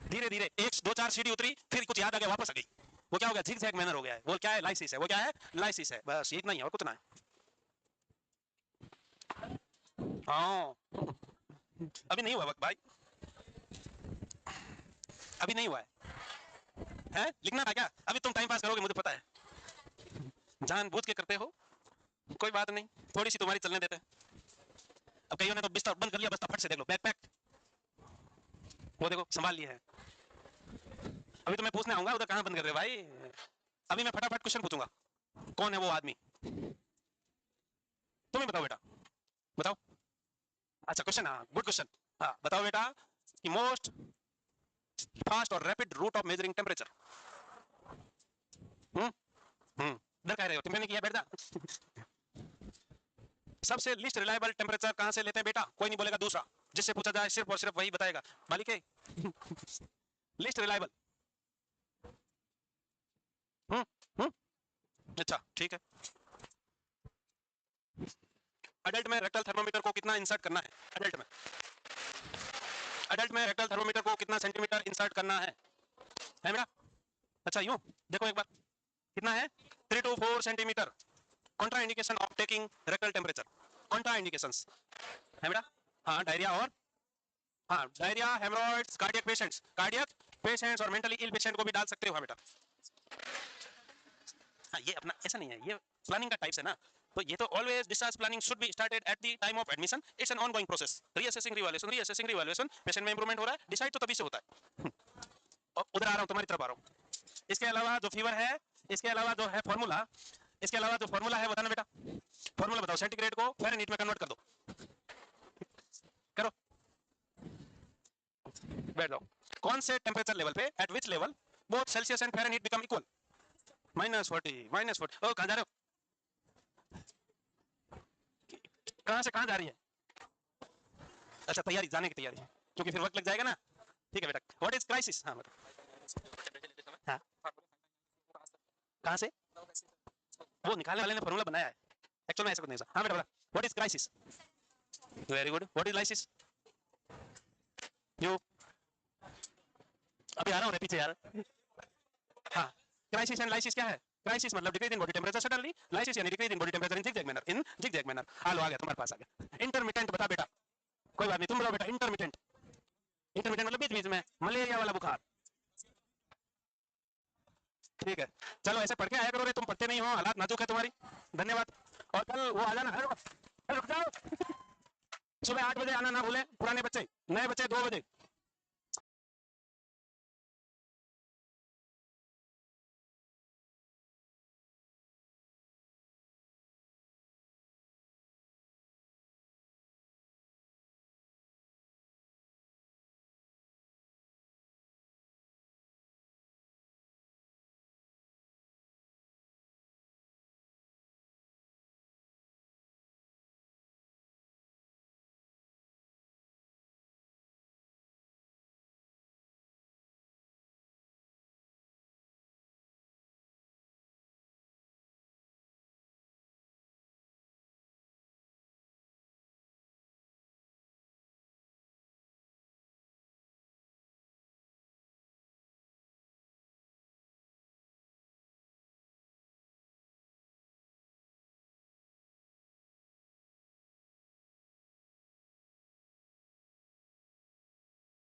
धीरे धीरे 1-2-4 सीढ़ी उतरी, फिर कुछ याद आ गया वापस आ गई, वो क्या हो गया? झिगझैग मैनर हो गया है। वो क्या है? लाइसिस है। वो क्या है? लाइसिस है। बस इतना ही है और कुछ ना है। हाँ अभी नहीं हुआ वक्त भाई, अभी नहीं हुआ है लिखना था क्या? अभी तुम टाइम पास करोगे मुझे पता है, जानबूझ के करते हो। कोई बात नहीं, थोड़ी सी तुम्हारी चलने देते हैं। अब कईयों ने तो बिस्तर बंद कर लिया, बस्ता फट से देख लो, बैक पैक, वो देखो संभाल लिया है। अभी तो मैं पूछने आऊंगा, उधर कहां बंद कर रहे हो भाई। अभी मैं फटाफट क्वेश्चन पूछूंगा, कौन है वो आदमी, तुम ही बताओ बेटा, बताओ। अच्छा क्वेश्चन, हाँ गुड क्वेश्चन। हाँ बताओ बेटा कि मोस्ट फास्ट और rapid route of measuring temperature. इधर कह रहे हो, तुमने नहीं किया, बैठ जा। सबसे लिस्ट रिलायबल टेम्परेचर कहां से लेते हैं बेटा, कोई नहीं बोलेगा, दूसरा जिससे पूछा जाए सिर्फ और सिर्फ वही बताएगा, मालिक है। List reliable. अच्छा ठीक है। अडल्ट में रेक्टल थर्मोमीटर को कितना इंसर्ट करना है, अडल्ट में रेक्टल थर्मोमीटर को कितना सेंटीमीटर इंसर्ट करना है बेटा। अच्छा यूं देखो एक बार, कितना है, 3 to 4 centimetre. Contra indication of taking rectal temperature, Contra indications है बेटा। हाँ डायरिया, और हाँ डायरिया, हेमरॉइड्स, कार्डियक पेशेंट्स और मेंटली इल पेशेंट को भी डाल सकते हो। हाँ बेटा, हाँ ये अपना ऐसा नहीं है, ये प्लानिंग का टाइप्स है ना, तो ये तो always discharge planning should be started at the time of admission, it's an ongoing process, reassessing revaluation, patient में इंप्रूवमेंट हो रहा है, डिसाइड तो तभी से होता है। और उधर आ रहा हूँ, तुम्हारी तरफ आ रहा हूँ। इसके अलावा जो फीवर है, इसके अलावा जो है फॉर्मूला, इसके अलावा जो फॉर्मूला है बताना बेटा, फॉर्मूला बताओ, सेंटीग्रेड को फ़ारेनहीट में कन्वर्ट कर दो, करो, बैठ जाओ। कौन से टेम्परेचर लेवल पे, eight which level both Celsius and Fahrenheit become equal, -40। ओ कहां जा रहे हो, कहां से कहां जा रही है, अच्छा तैयारी, जाने की तैयारी, क्योंकि फिर वक्त लग जाएगा ना। ठीक है बेटा, व्हाट इज क्राइसिस, हाँ बताओ। हाँ कहां से, वो निकालने वाले ने फॉर्मूला बनाया है, एक्चुअल में ऐसा कुछ नहीं। हाँ बेटा, what is crisis, very good, what is lysis, you अभी आ रहा हूँ पीछे यार। हाँ क्राइसिस एंड लाइसिस क्या है, क्राइसिस मतलब decrease in body temperature suddenly, lysis यानी decrease in body temperature in zigzag manner. हालो आ गया तुम्हारे पास, आ गया। इंटरमिटेंट बता बेटा, कोई बात नहीं, तुम बताओ बेटा, इंटरमिटेंट, इंटरमिटेंट मतलब बीच बीच में, मलेरिया वाला बुखार। ठीक है, चलो ऐसे पढ़ के आया करोगे, तुम पढ़ते नहीं हो, हालात नाजुक है तुम्हारी। धन्यवाद। और कल वो आ जाना, रुक जाओ, सुबह 8 बजे आना ना भूलें, पुराने बच्चे, नए बच्चे 2 बजे।